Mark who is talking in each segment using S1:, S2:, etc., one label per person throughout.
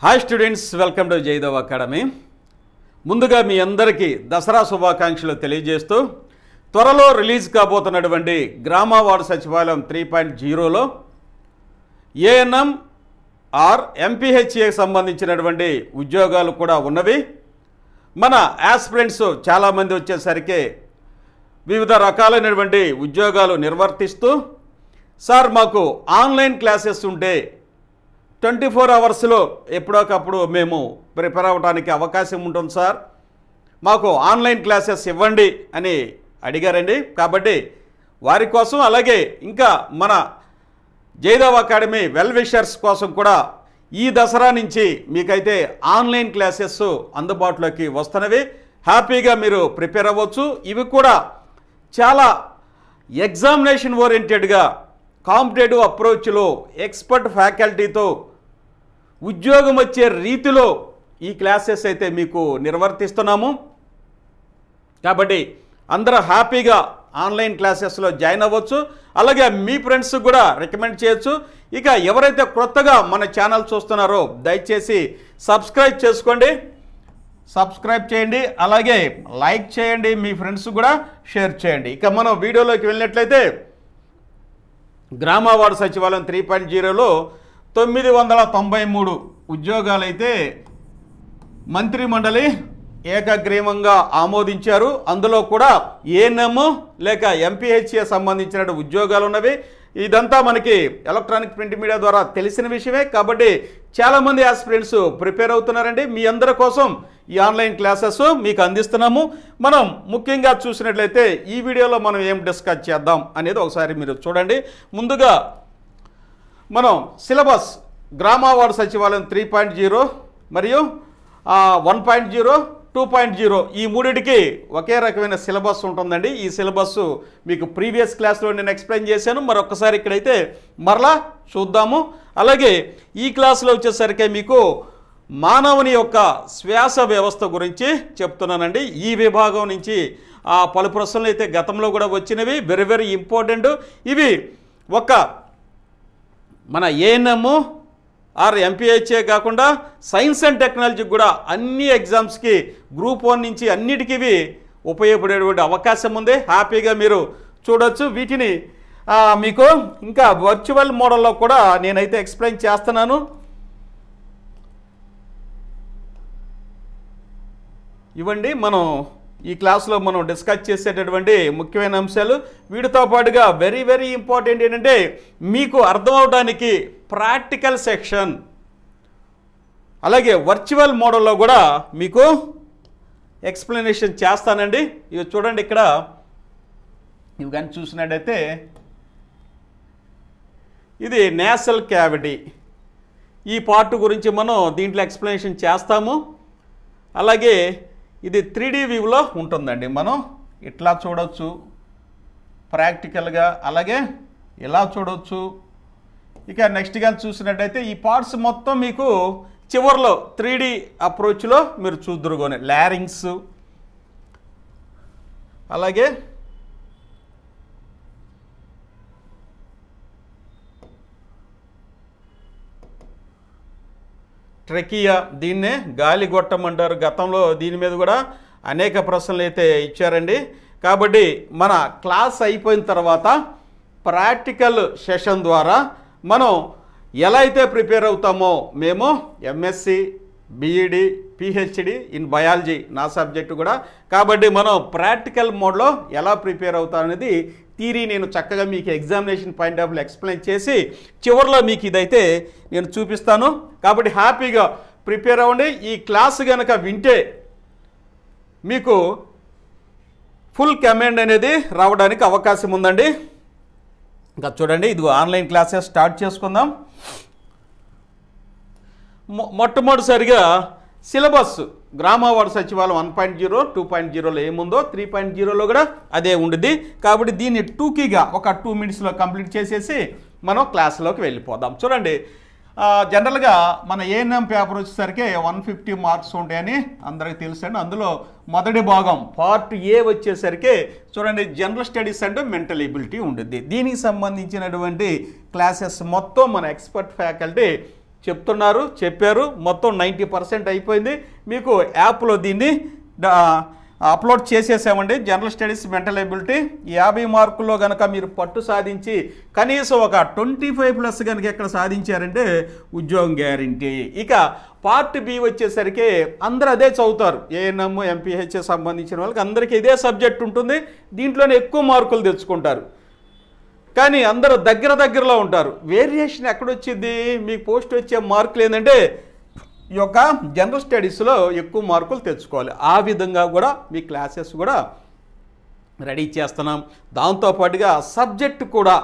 S1: Hi students, welcome to Jaidev academy. ముందుగా మీ అందరికీ దసరా శుభాకాంక్షలు తెలియజేస్తూ త్వరలో రిలీజ్ కాబోతున్నటువంటి గ్రామ వార్డు సచివాలయం 3.0లో ఏఎన్ఎం ఆర్ ఎంపీహెచ్ఏకి సంబంధించినటువంటి ఉద్యోగాలు కూడా ఉన్నవి. మన యాస్పిరెంట్స్ చాలామంది వచ్చేసరికి వివిధ రకాలైనటువంటి ఉద్యోగాలు నిర్వర్తిస్తూ, సార్ మాకు ఆన్లైన్ క్లాసెస్ ఉంటే 24 అవర్స్లో ఎప్పుడోకప్పుడు మేము ప్రిపేర్ అవ్వడానికి అవకాశం ఉంటుంది సార్, మాకు ఆన్లైన్ క్లాసెస్ ఇవ్వండి అని అడిగారండి. కాబట్టి వారి కోసం, అలాగే ఇంకా మన జైదేవ్ అకాడమీ వెల్ విషర్స్ కోసం కూడా ఈ దసరా నుంచి మీకైతే ఆన్లైన్ క్లాసెస్ అందుబాటులోకి వస్తున్నవి. హ్యాపీగా మీరు ప్రిపేర్ అవ్వచ్చు. ఇవి కూడా చాలా ఎగ్జామినేషన్ ఓరియంటెడ్గా కాంపిటేటివ్ అప్రోచ్లో ఎక్స్పర్ట్ ఫ్యాకల్టీతో ఉద్యోగం వచ్చే రీతిలో ఈ క్లాసెస్ అయితే మీకు నిర్వర్తిస్తున్నాము. కాబట్టి అందరూ హ్యాపీగా ఆన్లైన్ క్లాసెస్లో జాయిన్ అవ్వచ్చు. అలాగే మీ ఫ్రెండ్స్ కూడా రికమెండ్ చేయొచ్చు. ఇక ఎవరైతే కొత్తగా మన ఛానల్ చూస్తున్నారో దయచేసి సబ్స్క్రైబ్ చేసుకోండి, సబ్స్క్రైబ్ చేయండి, అలాగే లైక్ చేయండి, మీ ఫ్రెండ్స్ కూడా షేర్ చేయండి. ఇక మనం వీడియోలోకి వెళ్ళినట్లయితే గ్రామ వార్డు సచివాలయం 3.0లో 993 ఉద్యోగాలైతే మంత్రి మండలి ఏకగ్రీవంగా ఆమోదించారు. అందులో కూడా ఏఎన్ఎం లేక ఎంపీహెచ్ఏ సంబంధించిన ఉద్యోగాలు ఉన్నవి. ఇదంతా మనకి ఎలక్ట్రానిక్ ప్రింట్ మీడియా ద్వారా తెలిసిన విషయమే. కాబట్టి చాలామంది ఆస్పిరెంట్స్ ప్రిపేర్ అవుతున్నారండి. మీ అందరి కోసం ఈ ఆన్లైన్ క్లాసెస్ మీకు అందిస్తున్నాము. మనం ముఖ్యంగా చూసినట్లయితే ఈ వీడియోలో మనం ఏం డిస్కస్ చేద్దాం అనేది ఒకసారి మీరు చూడండి. ముందుగా మనం సిలబస్ గ్రామ వార్డు సచివాలయం 3.0 మరియు 1.0, 2.0 ఈ మూడింటికి ఒకే రకమైన సిలబస్ ఉంటుందండి. ఈ సిలబస్ మీకు ప్రీవియస్ క్లాస్లో నేను ఎక్స్ప్లెయిన్ చేశాను. మరొకసారి ఇక్కడైతే మరలా చూద్దాము. అలాగే ఈ క్లాస్లో వచ్చేసరికి మీకు మానవుని యొక్క శ్వాస వ్యవస్థ గురించి చెప్తున్నానండి. ఈ విభాగం నుంచి పలు ప్రశ్నలు అయితే గతంలో కూడా వచ్చినవి, వెరీ వెరీ ఇంపార్టెంట్. ఇవి ఒక మన ఏఎన్ఎం ఆర్ ఎంపీహెచ్ఏ కాకుండా సైన్స్ అండ్ టెక్నాలజీకి కూడా అన్ని ఎగ్జామ్స్కి గ్రూప్ 1 నుంచి అన్నిటికీ ఉపయోగపడేటువంటి అవకాశం ఉంది. హ్యాపీగా మీరు చూడొచ్చు. వీటిని మీకు ఇంకా వర్చువల్ మోడల్లో కూడా నేనైతే ఎక్స్ప్లెయిన్ చేస్తున్నాను. ఇవ్వండి మనం ఈ క్లాస్లో మనం డిస్కస్ చేసేటటువంటి ముఖ్యమైన అంశాలు. వీటితో పాటుగా వెరీ వెరీ ఇంపార్టెంట్ ఏంటంటే మీకు అర్థం అవడానికి ప్రాక్టికల్ సెక్షన్, అలాగే వర్చువల్ మోడల్లో కూడా మీకు ఎక్స్ప్లెనేషన్ చేస్తానండి. ఇవి చూడండి, ఇక్కడ ఇవి కానీ చూసినట్టయితే ఇది నేసల్ క్యావిటీ, ఈ పార్ట్ గురించి మనం దీంట్లో ఎక్స్ప్లెనేషన్ చేస్తాము. అలాగే ఇది 3D వ్యూలో ఉంటుందండి. మనం ఇట్లా చూడవచ్చు ప్రాక్టికల్గా, అలాగే ఇలా చూడవచ్చు. ఇక నెక్స్ట్ కానీ చూసినట్టయితే ఈ పార్ట్స్ మొత్తం మీకు చివరిలో 3D అప్రోచ్లో మీరు చూద్దురుగోనే లారింగ్స్, అలాగే ట్రెకియా, దీన్నే గాలి గొట్టం అంటారు. గతంలో దీని మీద కూడా అనేక ప్రశ్నలు అయితే ఇచ్చారండి. కాబట్టి మన క్లాస్ అయిపోయిన తర్వాత ప్రాక్టికల్ సెషన్ ద్వారా మనం ఎలా అయితే ప్రిపేర్ అవుతామో, మేము MSc, BEd, PhD in biology నా సబ్జెక్టు కూడా. కాబట్టి మనం ప్రాక్టికల్ మోడ్లో ఎలా ప్రిపేర్ అవుతాం అనేది థియరీ నేను చక్కగా మీకు examination point of view explain చేసి చివరిలో మీకు ఇదైతే నేను చూపిస్తాను. కాబట్టి హ్యాపీగా ప్రిపేర్ అవ్వండి. ఈ క్లాస్ కనుక వింటే మీకు ఫుల్ కమాండ్ అనేది రావడానికి అవకాశం ఉందండి. ఇంకా చూడండి, ఇది ఆన్లైన్ క్లాసెస్ స్టార్ట్ చేసుకుందాం. మొట్టమొదటిసారిగా సిలబస్ గ్రామ వార్డు సచివాలయం 1.0, 2.0లో ఏముందో 3.0లో కూడా అదే ఉంటుంది. కాబట్టి దీన్ని టూకీగా ఒక 2 మినిట్స్లో కంప్లీట్ చేసేసి మనం క్లాస్లోకి వెళ్ళిపోదాం. చూడండి, జనరల్గా మన ఏఎన్ఎం పేపర్ వచ్చేసరికి 150 మార్క్స్ ఉంటాయని అందరికీ తెలుసండి. అందులో మొదటి భాగం పార్ట్ ఏ వచ్చేసరికి చూడండి, general studies and mental ability ఉంటుంది. దీనికి సంబంధించినటువంటి క్లాసెస్ మొత్తం మన ఎక్స్పర్ట్ ఫ్యాకల్టీ చెప్పారు. మొత్తం 90% అయిపోయింది. మీకు యాప్లో దీన్ని అప్లోడ్ చేసేసామండి. జనరల్ స్టడీస్ మెంటల్ ఎబిలిటీ 50 మార్కుల్లో కనుక మీరు పట్టు సాధించి కనీసం ఒక 25+ కనుక ఎక్కడ సాధించారంటే ఉద్యోగం గ్యారంటీ. ఇక పార్ట్ బి వచ్చేసరికి అందరూ అదే చదువుతారు. ఏఎన్ఎం ఎంపీహెచ్ సంబంధించిన వాళ్ళకి అందరికీ ఇదే సబ్జెక్ట్ ఉంటుంది. దీంట్లోనే ఎక్కువ మార్కులు తెచ్చుకుంటారు. కానీ అందరూ దగ్గరలో ఉంటారు. వేరియేషన్ ఎక్కడొచ్చింది? మీకు పోస్ట్ వచ్చే మార్కులు ఏంటంటే ఈ యొక్క జనరల్ స్టడీస్లో ఎక్కువ మార్కులు తెచ్చుకోవాలి. ఆ విధంగా కూడా మీ క్లాసెస్ కూడా రెడీ చేస్తున్నాం. దాంతోపాటుగా సబ్జెక్ట్ కూడా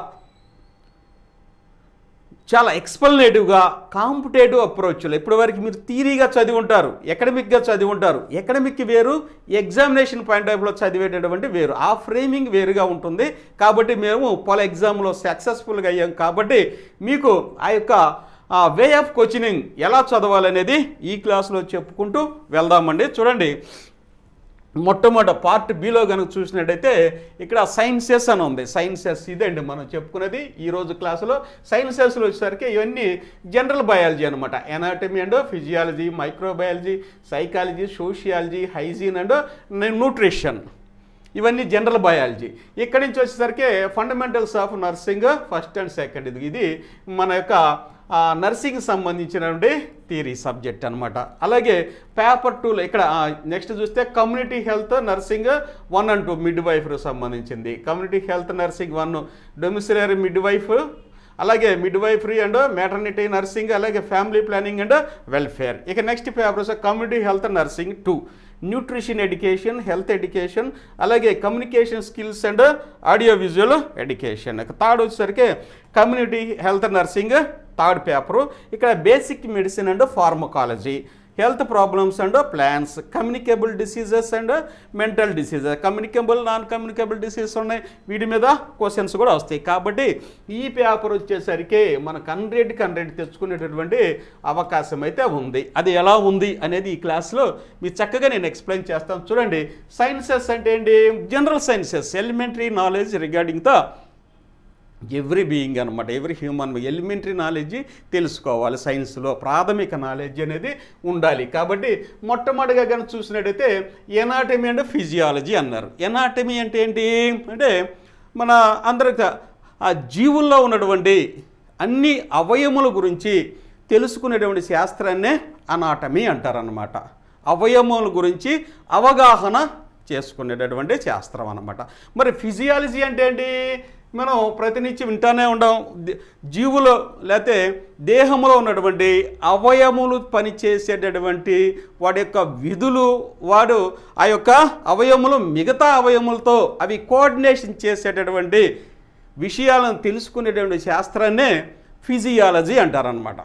S1: చాలా ఎక్స్ప్లనేటివ్గా కాంపిటేటివ్ అప్రోచ్లో ఇప్పటివరకు మీరు థియరీగా చదివి ఉంటారు, ఎకడమిక్గా చదివి ఉంటారు. ఎకడమిక్ వేరు, ఎగ్జామినేషన్ పాయింట్ ఆఫ్ వ్యూలో చదివేటటువంటి వేరు. ఆ ఫ్రేమింగ్ వేరుగా ఉంటుంది. కాబట్టి మేము పలు ఎగ్జామ్లో సక్సెస్ఫుల్గా అయ్యాం. కాబట్టి మీకు ఆ యొక్క వే ఆఫ్ కోచింగ్ ఎలా చదవాలనేది ఈ క్లాస్లో చెప్పుకుంటూ వెళ్దామండి. చూడండి, మొట్టమొదటి పార్ట్ బిలో కనుక చూసినట్టయితే ఇక్కడ సైన్సెస్ అని ఉంది. సైన్సెస్ ఇదండి మనం చెప్పుకునేది ఈరోజు క్లాసులో. సైన్సెస్లో వచ్చేసరికి ఇవన్నీ జనరల్ బయాలజీ అనమాట. Anatomy and physiology, microbiology, psychology, sociology, hygiene and nutrition, ఇవన్నీ జనరల్ బయాలజీ. ఇక్కడి నుంచి వచ్చేసరికి fundamentals of nursing first and second. ఇది మన యొక్క నర్సింగ్ సంబంధించినటువంటి థియరీ సబ్జెక్ట్ అనమాట. అలాగే పేపర్ 2లో ఇక్కడ నెక్స్ట్ చూస్తే కమ్యూనిటీ హెల్త్ నర్సింగ్ 1 and 2 మిడ్ వైఫ్కి సంబంధించింది. Community health nursing 1 domiciliary midwife, అలాగే midwifery and maternity nursing, అలాగే ఫ్యామిలీ ప్లానింగ్ అండ్ వెల్ఫేర్. ఇక next papers community health nursing 2 nutrition education, health education, అలాగే communication skills and audio visual education. Third వచ్చేసరికి community health nursing third paper. ఇక్కడ basic medicine and pharmacology, health problems and plans, communicable diseases and mental diseases, communicable non communicable diseases ఉన్నాయి. వీటి మీద questions కూడా వస్తాయి. కాబట్టి ఈ పేపర్ వచ్చేసరికి మనకు 100 తెచ్చుకునేటటువంటి అవకాశం అయితే ఉంది. అది ఎలా ఉంది అనేది ఈ క్లాస్లో మీరు చక్కగా నేను ఎక్స్ప్లెయిన్ చేస్తాను. చూడండి, సైన్సెస్ అంటే ఏంటి? General sciences, elementary knowledge regarding the every being అనమాట. ఎవ్రీ హ్యూమన్ ఎలిమెంటరీ నాలెడ్జ్ తెలుసుకోవాలి. సైన్స్లో ప్రాథమిక నాలెడ్జ్ అనేది ఉండాలి. కాబట్టి మొట్టమొదటిగా కనుక చూసినట్టయితే ఎనాటమీ అండ్ ఫిజియాలజీ అన్నారు. ఎనాటమీ అంటే ఏంటి అంటే మన అందరికి ఆ జీవుల్లో ఉన్నటువంటి అన్ని అవయముల గురించి తెలుసుకునేటువంటి శాస్త్రాన్నే అనాటమీ అంటారనమాట. అవయముల గురించి అవగాహన చేసుకునేటటువంటి శాస్త్రం అన్నమాట. మరి ఫిజియాలజీ అంటే ఏంటి? మనం ప్రతినిత్యం వింటానే ఉండం. జీవులో లేకపోతే దేహంలో ఉన్నటువంటి అవయములు పనిచేసేటటువంటి వాడి యొక్క విధులు, వాడు ఆ యొక్క అవయములు మిగతా అవయములతో అవి కోఆర్డినేషన్ చేసేటటువంటి విషయాలను తెలుసుకునేటువంటి శాస్త్రాన్నే ఫిజియాలజీ అంటారనమాట.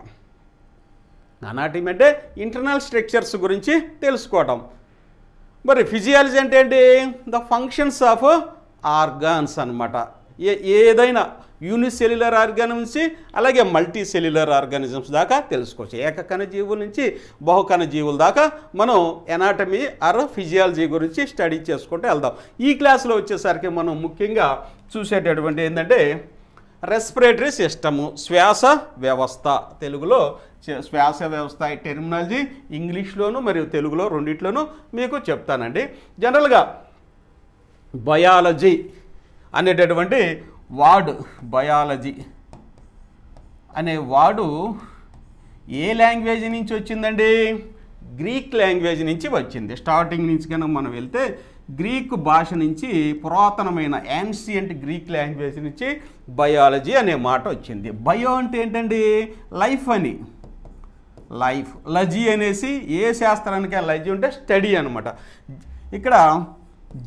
S1: అనాటమీ అంటే ఇంటర్నల్ స్ట్రక్చర్స్ గురించి తెలుసుకోవటం. మరి ఫిజియాలజీ అంటే ఏంటి? ద ఫంక్షన్స్ ఆఫ్ ఆర్గాన్స్ అనమాట. ఏదైనా యూనిసెల్యులర్ ఆర్గానిజం నుంచి అలాగే మల్టీ సెల్యులర్ ఆర్గానిజమ్స్ దాకా తెలుసుకోవచ్చు. ఏకకణ జీవుల నుంచి బహుకణ జీవుల దాకా మనం ఎనాటమీ ఆర్ ఫిజియాలజీ గురించి స్టడీ చేసుకుంటూ వెళ్దాం. ఈ క్లాస్లో వచ్చేసరికి మనం ముఖ్యంగా చూసేటటువంటి ఏంటంటే రెస్పిరేటరీ సిస్టము, శ్వాస వ్యవస్థ. తెలుగులో శ్వాస వ్యవస్థ టెర్మినాలజీ ఇంగ్లీష్లోను మరియు తెలుగులో రెండిట్లోనూ మీకు చెప్తానండి. జనరల్గా బయాలజీ అనేటటువంటి వార్డు, బయాలజీ అనే వార్డు ఏ లాంగ్వేజ్ నుంచి వచ్చిందండి? గ్రీక్ లాంగ్వేజ్ నుంచి వచ్చింది. స్టార్టింగ్ నుంచి కనుక మనం వెళ్తే గ్రీకు భాష నుంచి, పురాతనమైన యాన్షియంట్ గ్రీక్ లాంగ్వేజ్ నుంచి బయాలజీ అనే మాట వచ్చింది. బయో అంటే ఏంటండి? లైఫ్ అని. లైఫ్, లజీ అనేసి ఏ శాస్త్రానికి లజీ ఉంటే స్టడీ అనమాట. ఇక్కడ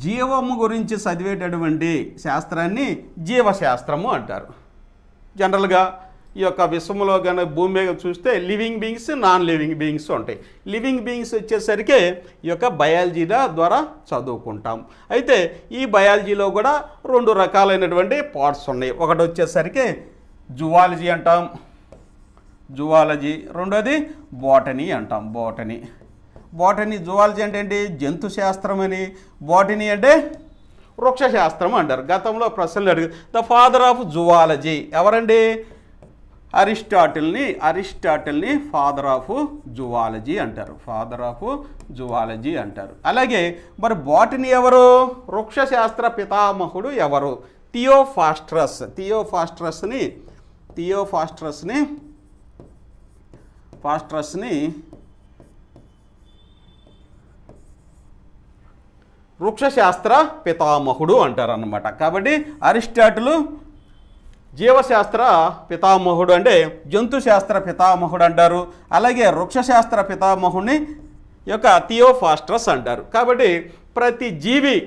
S1: జీవము గురించి చదివేటటువంటి శాస్త్రాన్ని జీవశాస్త్రము అంటారు. జనరల్గా ఈ యొక్క విశ్వంలో కనుక భూమి మీద చూస్తే living beings, non living beings ఉంటాయి. లివింగ్ బీయింగ్స్ వచ్చేసరికి ఈ యొక్క బయాలజీల ద్వారా చదువుకుంటాం. అయితే ఈ బయాలజీలో కూడా 2 రకాలైనటువంటి పార్ట్స్ ఉన్నాయి. ఒకటి వచ్చేసరికి జువాలజీ అంటాం, జువాలజీ. రెండోది బోటనీ అంటాం, బోటనీ. బోటనీ, జువాలజీ అంటే ఏంటి? జంతు శాస్త్రం అని. బోటనీ అంటే వృక్షశాస్త్రం అంటారు. గతంలో ప్రశ్నలు అడిగారు. ద ఫాదర్ ఆఫ్ జువాలజీ ఎవరండి? అరిస్టాటిల్ని ఫాదర్ ఆఫ్ జువాలజీ అంటారు, అలాగే మరి బాటనీ ఎవరు, వృక్షశాస్త్ర పితామహుడు ఎవరు, థియోఫాస్ట్రస్ని వృక్షశాస్త్ర పితామహుడు అంటారు అన్నమాట. కాబట్టి అరిస్టాటిల్ జీవశాస్త్ర పితామహుడు అంటే జంతుశాస్త్ర పితామహుడు అంటారు, అలాగే వృక్షశాస్త్ర పితామహుడిని యొక్క థియోఫాస్ట్రస్ అంటారు. కాబట్టి ప్రతి జీవి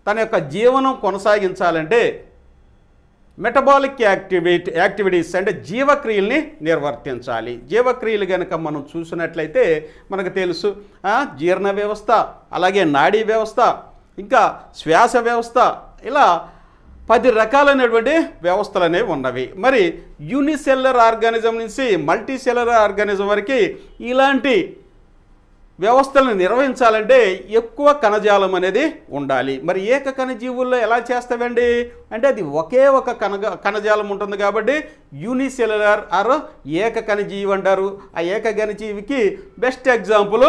S1: తన యొక్క జీవనం కొనసాగించాలంటే మెటబాలిక్ యాక్టివిటీస్ అంటే జీవక్రియల్ని నిర్వర్తించాలి. జీవక్రియలు కనుక మనం చూసినట్లయితే మనకు తెలుసు జీర్ణ వ్యవస్థ, అలాగే నాడీ వ్యవస్థ, ఇంకా శ్వాస వ్యవస్థ, ఇలా 10 రకాలైనటువంటి వ్యవస్థలు అనేవి ఉన్నవి. మరి యూనిసెల్యులర్ ఆర్గానిజం నుంచి మల్టీసెల్యులర్ ఆర్గానిజం వరకు ఇలాంటి వ్యవస్థలను నిర్వహించాలంటే ఎక్కువ కణజాలం అనేది ఉండాలి. మరి ఏక కణజీవుల్లో ఎలా చేస్తామండి అంటే అది ఒకే ఒక కణజాలం ఉంటుంది కాబట్టి యూనిసెల్యులర్ ఆర్ ఏక కణజీవి అంటారు. ఆ ఏక కణజీవికి బెస్ట్ ఎగ్జాంపుల్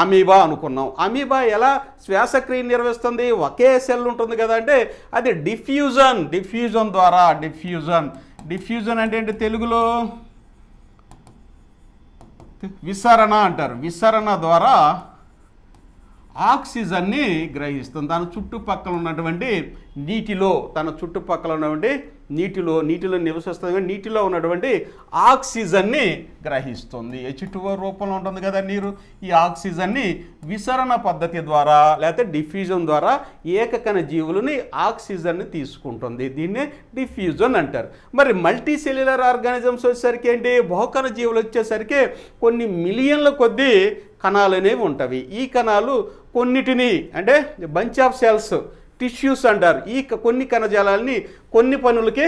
S1: అమీబా అనుకున్నాం. అమీబా ఎలా శ్వాసక్రియ నిర్వహిస్తుంది, ఒకే సెల్ ఉంటుంది కదా అంటే అది డిఫ్యూజన్ ద్వారా డిఫ్యూజన్ అంటే ఏంటి తెలుగులో విసరణ అంటారు. విసరణ ద్వారా ఆక్సిజన్ని గ్రహిస్తుంది. తన చుట్టుపక్కల ఉన్నటువంటి నీటిలో నివసిస్తుంది, నీటిలో ఉన్నటువంటి ఆక్సిజన్ని గ్రహిస్తుంది. H2O రూపంలో ఉంటుంది కదా నీరు. ఈ ఆక్సిజన్ని విసరణ పద్ధతి ద్వారా లేకపోతే డిఫ్యూజన్ ద్వారా ఏకకణ జీవులని ఆక్సిజన్ని తీసుకుంటుంది. దీన్నే డిఫ్యూజన్ అంటారు. మరి మల్టీ సెల్యులర్ ఆర్గానిజమ్స్ వచ్చేసరికి ఏంటి, బహుకణ జీవులు వచ్చేసరికి కొన్ని మిలియన్ల కొద్దీ కణాలు అనేవి ఉంటవి. ఈ కణాలు కొన్నిటిని అంటే బంచ్ ఆఫ్ సెల్స్ టిష్యూస్ అంటారు. ఈ కొన్ని కణజాలాలని కొన్ని పనులకి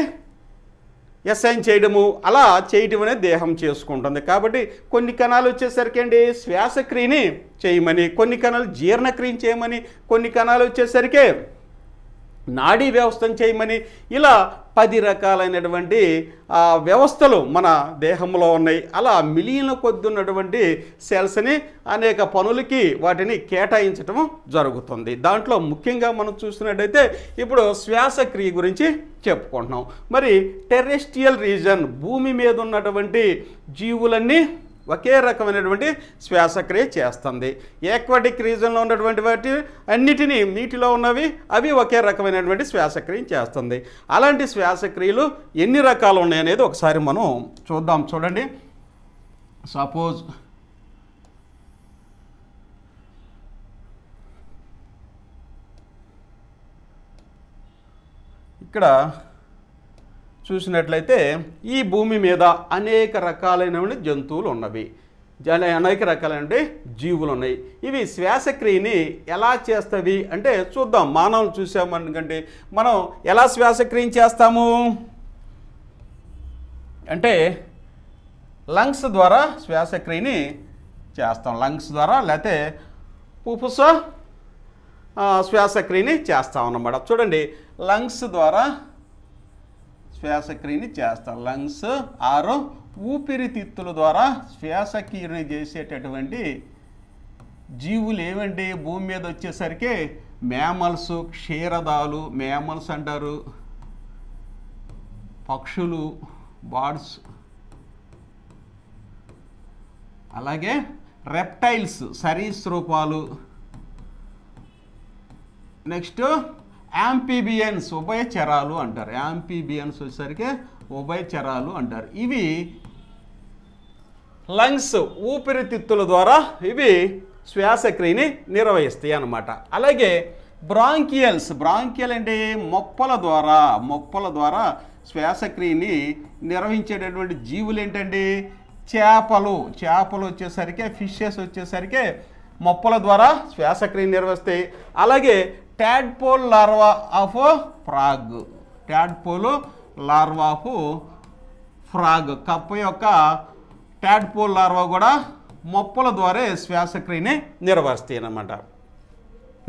S1: అసైన్ చేయడము, అలా చేయడం అనేది దేహం చేసుకుంటుంది. కాబట్టి కొన్ని కణాలు వచ్చేసరికి అండి శ్వాసక్రియని చేయమని, కొన్ని కణాలు జీర్ణక్రియని చేయమని, కొన్ని కణాలు వచ్చేసరికి నాడీ వ్యవస్థను చేయమని, ఇలా 10 రకాలైనటువంటి వ్యవస్థలు మన దేహంలో ఉన్నాయి. అలా మిలియన్ల కొద్ది ఉన్నటువంటి సెల్స్ని అనేక పనులకి వాటిని కేటాయించడం జరుగుతుంది. దాంట్లో ముఖ్యంగా మనం చూస్తున్నట్టయితే ఇప్పుడు శ్వాసక్రియ గురించి చెప్పుకుంటున్నాం. మరి టెరెస్ట్రియల్ రీజన్ భూమి మీద ఉన్నటువంటి జీవులన్నీ ఒకే రకమైనటువంటి శ్వాసక్రియ చేస్తుంది. యాక్వాటిక్ రీజన్లో ఉన్నటువంటి వాటి అన్నిటినీ నీటిలో ఉన్నవి అవి ఒకే రకమైనటువంటి శ్వాసక్రియ చేస్తుంది. అలాంటి శ్వాసక్రియలు ఎన్ని రకాలు ఉన్నాయనేది ఒకసారి మనం చూద్దాం. చూడండి, సపోజ్ ఇక్కడ చూసినట్లయితే ఈ భూమి మీద అనేక రకాలైనటువంటి జంతువులు ఉన్నవి, అనేక రకాలైన జీవులు ఉన్నాయి. ఇవి శ్వాసక్రియని ఎలా చేస్తవి అంటే చూద్దాం. మానవులు చూసామనుకంటే మనం ఎలా శ్వాసక్రియ చేస్తాము అంటే లంగ్స్ ద్వారా శ్వాసక్రియని చేస్తాం. లంగ్స్ ద్వారా లేకపోతే పుఫుస శ్వాసక్రియని చేస్తాం అన్నమాట. చూడండి, లంగ్స్ ద్వారా శ్వాసక్రియని చేస్తాం. లంగ్స్ ఆరు ఊపిరితిత్తుల ద్వారా శ్వాసక్రియని చేసేటటువంటి జీవులు ఏమంటే భూమి మీద వచ్చేసరికి మ్యామల్స్, క్షీరదాలు, మ్యామల్స్ అంటారు, పక్షులు, బర్డ్స్, అలాగే రెప్టైల్స్ సరీసృపాలు, నెక్స్ట్ యాంఫీబియన్స్ ఉభయచరాలు అంటారు. యాంఫీబియన్స్ వచ్చేసరికి ఉభయచరాలు అంటారు. ఇవి లంగ్స్ ఊపిరితిత్తుల ద్వారా ఇవి శ్వాసక్రియని నిర్వహిస్తాయి అన్నమాట. అలాగే బ్రాంకియల్ అంటే మొప్పల ద్వారా శ్వాసక్రియని నిర్వహించేటటువంటి జీవులు ఏంటండి చేపలు వచ్చేసరికి ఫిషెస్ వచ్చేసరికి మొప్పల ద్వారా శ్వాసక్రియ నిర్వహిస్తాయి. అలాగే ట్యాడ్పోల్ లార్వా ఆఫ్ ఫ్రాగ్ కప్ప యొక్క ట్యాడ్పోల్ లార్వా కూడా మొప్పల ద్వారా శ్వాసక్రియని నిర్వహిస్తాయి అన్నమాట.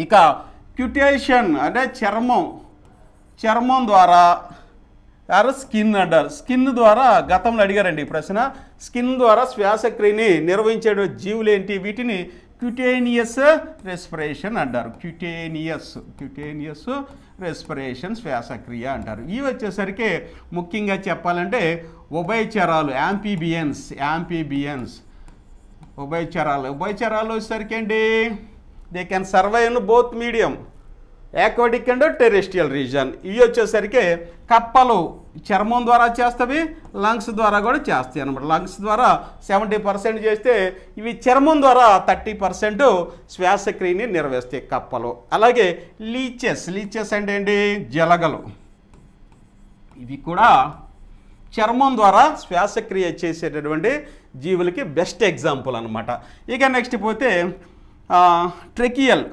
S1: ఇక క్యుటేషన్ అంటే చర్మం ద్వారా యారు స్కిన్ అంటారు. స్కిన్ ద్వారా గతంలో అడిగారండి ఈ ప్రశ్న. స్కిన్ ద్వారా శ్వాసక్రియని నిర్వహించే జీవులు ఏంటి? వీటిని క్యూటేనియస్ రెస్పిరేషన్ అంటారు. క్యూటేనియస్ రెస్పిరేషన్ శ్వాసక్రియ అంటారు. ఇవి వచ్చేసరికి ముఖ్యంగా చెప్పాలంటే ఉభయచరాలు, యాంఫీబియన్స్ ఉభయచరాలు వచ్చేసరికి ఏంటి? They can survive in both medium, aquatic and terrestrial reason. ఇవి వచ్చేసరికి కప్పలు చర్మం ద్వారా చేస్తవి, లంగ్స్ ద్వారా కూడా చేస్తాయి అనమాట. లంగ్స్ ద్వారా 70% చేస్తే ఇవి చర్మం ద్వారా 30% శ్వాసక్రియని నిర్వహిస్తాయి కప్పలు. అలాగే లీచెస్ అంటే ఏంటి? జలగలు. ఇవి కూడా చర్మం ద్వారా శ్వాసక్రియ చేసేటటువంటి జీవులకి బెస్ట్ ఎగ్జాంపుల్ అనమాట. ఇక నెక్స్ట్ పోతే ట్రెకియల్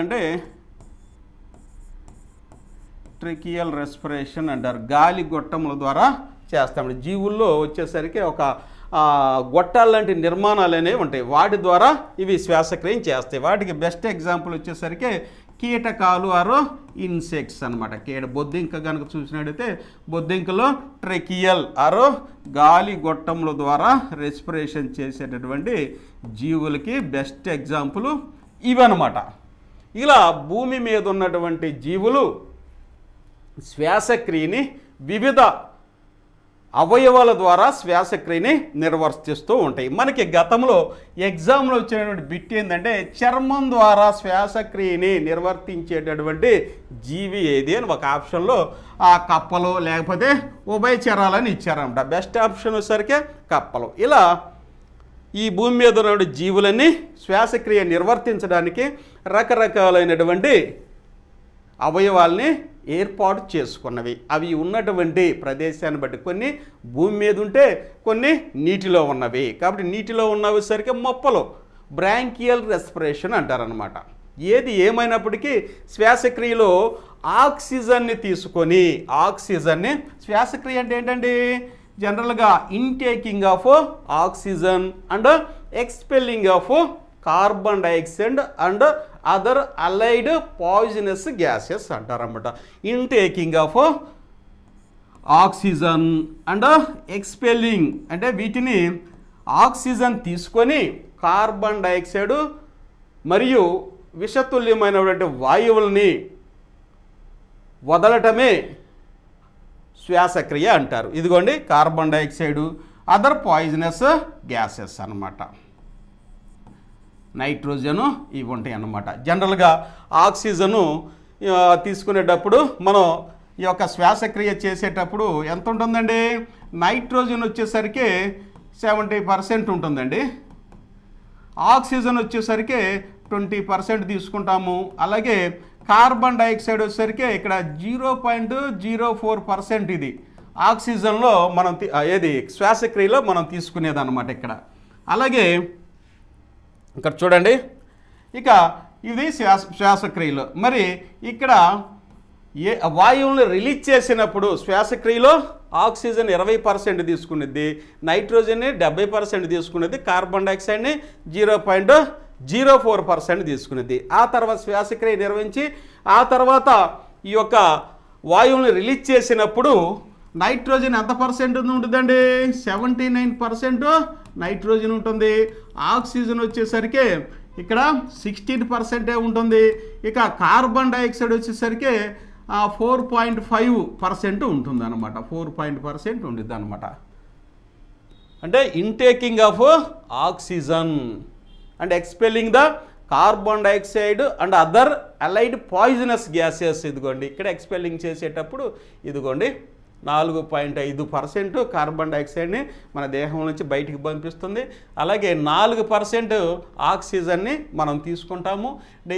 S1: అంటే ట్రెకియల్ రెస్పిరేషన్ అంటారు. గాలి గొట్టముల ద్వారా చేస్తాం. జీవుల్లో వచ్చేసరికి ఒక గొట్టాల లాంటి నిర్మాణాలు అనేవి ఉంటాయి, వాటి ద్వారా ఇవి శ్వాసక్రియ చేస్తాయి. వాటికి బెస్ట్ ఎగ్జాంపుల్ వచ్చేసరికి కీటకాలు ఆరో ఇన్సెక్ట్స్ అనమాట. బొద్దింక కనుక చూసినట్టయితే బొద్దింకలో ట్రెకియల్ ఆరో గాలి గొట్టముల ద్వారా రెస్పిరేషన్ చేసేటటువంటి జీవులకి బెస్ట్ ఎగ్జాంపుల్ ఇవన్నమాట. ఇలా భూమి మీద ఉన్నటువంటి జీవులు శ్వాసక్రియని వివిధ అవయవాల ద్వారా శ్వాసక్రియని నిర్వర్తిస్తూ ఉంటాయి. మనకి గతంలో ఎగ్జామ్లో వచ్చినటువంటి బిట్ ఏంటంటే చర్మం ద్వారా శ్వాసక్రియని నిర్వర్తించేటటువంటి జీవి ఏది అని ఒక ఆప్షన్లో కప్పలు లేకపోతే ఉభయచరాలని ఇచ్చారన్నమాట. బెస్ట్ ఆప్షన్ వచ్చేసరికి కప్పలు. ఇలా ఈ భూమి మీద ఉన్న జీవులన్నీ శ్వాసక్రియ నిర్వర్తించడానికి రకరకాలైనటువంటి అవయవాల్ని ఏర్పాటు చేసుకున్నవి. అవి ఉన్నటువంటి ప్రదేశాన్ని బట్టి కొన్ని భూమి మీద ఉంటే కొన్ని నీటిలో ఉన్నవి. కాబట్టి నీటిలో ఉన్నసరికి మొప్పలు బ్రాంకియల్ రెస్పిరేషన్ అంటారనమాట. ఏది ఏమైనప్పటికీ శ్వాసక్రియలో ఆక్సిజన్ని తీసుకొని శ్వాసక్రియ అంటే ఏంటండి? జనరల్గా intaking of oxygen and expelling of carbon dioxide and other allied poisonous gases అంటారన్నమాట. Intaking of oxygen and expelling అంటే వీటిని ఆక్సిజన్ తీసుకొని కార్బన్ డైఆక్సైడ్ మరియు విషతుల్యమైనటువంటి వాయువుల్ని వదలటమే శ్వాసక్రియ అంటారు. ఇదిగోండి carbon dioxide, other poisonous gases అన్నమాట. నైట్రోజను ఇవి ఉంటాయి అన్నమాట. జనరల్గా ఆక్సిజను తీసుకునేటప్పుడు మనం ఈ యొక్క శ్వాసక్రియ చేసేటప్పుడు ఎంత ఉంటుందండి? నైట్రోజన్ వచ్చేసరికి 70% ఉంటుందండి. ఆక్సిజన్ వచ్చేసరికి 20% తీసుకుంటాము. అలాగే కార్బన్ డైఆక్సైడ్ వచ్చేసరికి ఇక్కడ 0.04% ఇది ఆక్సిజన్లో మనం ఏది శ్వాసక్రియలో మనం తీసుకునేది అన్నమాట ఇక్కడ. అలాగే ఇక్కడ చూడండి, ఇక ఇది శ్వాసక్రియలో. మరి ఇక్కడ వాయువులను రిలీజ్ చేసినప్పుడు శ్వాసక్రియలో ఆక్సిజన్ 20% తీసుకునేది, నైట్రోజన్ని 70% తీసుకునేది, కార్బన్ డైఆక్సైడ్ని 0.04% తీసుకునేది. ఆ తర్వాత శ్వాసక్రియ నిర్వహించి ఆ తర్వాత ఈ యొక్క వాయువుని రిలీజ్ చేసినప్పుడు నైట్రోజన్ ఎంత పర్సెంట్ ఉంటుందండి? 79% నైట్రోజన్ ఉంటుంది. ఆక్సిజన్ వచ్చేసరికి ఇక్కడ 16% ఉంటుంది. ఇక కార్బన్ డైఆక్సైడ్ వచ్చేసరికి 4.5% ఉంటుంది అనమాట. 4% ఉంటుంది అనమాట. అంటే intaking of oxygen and expelling the carbon dioxide and other allied poisonous gases. ఇదిగోండి ఇక్కడ ఎక్స్పెల్లింగ్ చేసేటప్పుడు ఇదిగోండి 4.5% కార్బన్ డైఆక్సైడ్ని మన దేహం నుంచి బయటికి పంపిస్తుంది. అలాగే 4% ఆక్సిజన్ని మనం తీసుకుంటాము.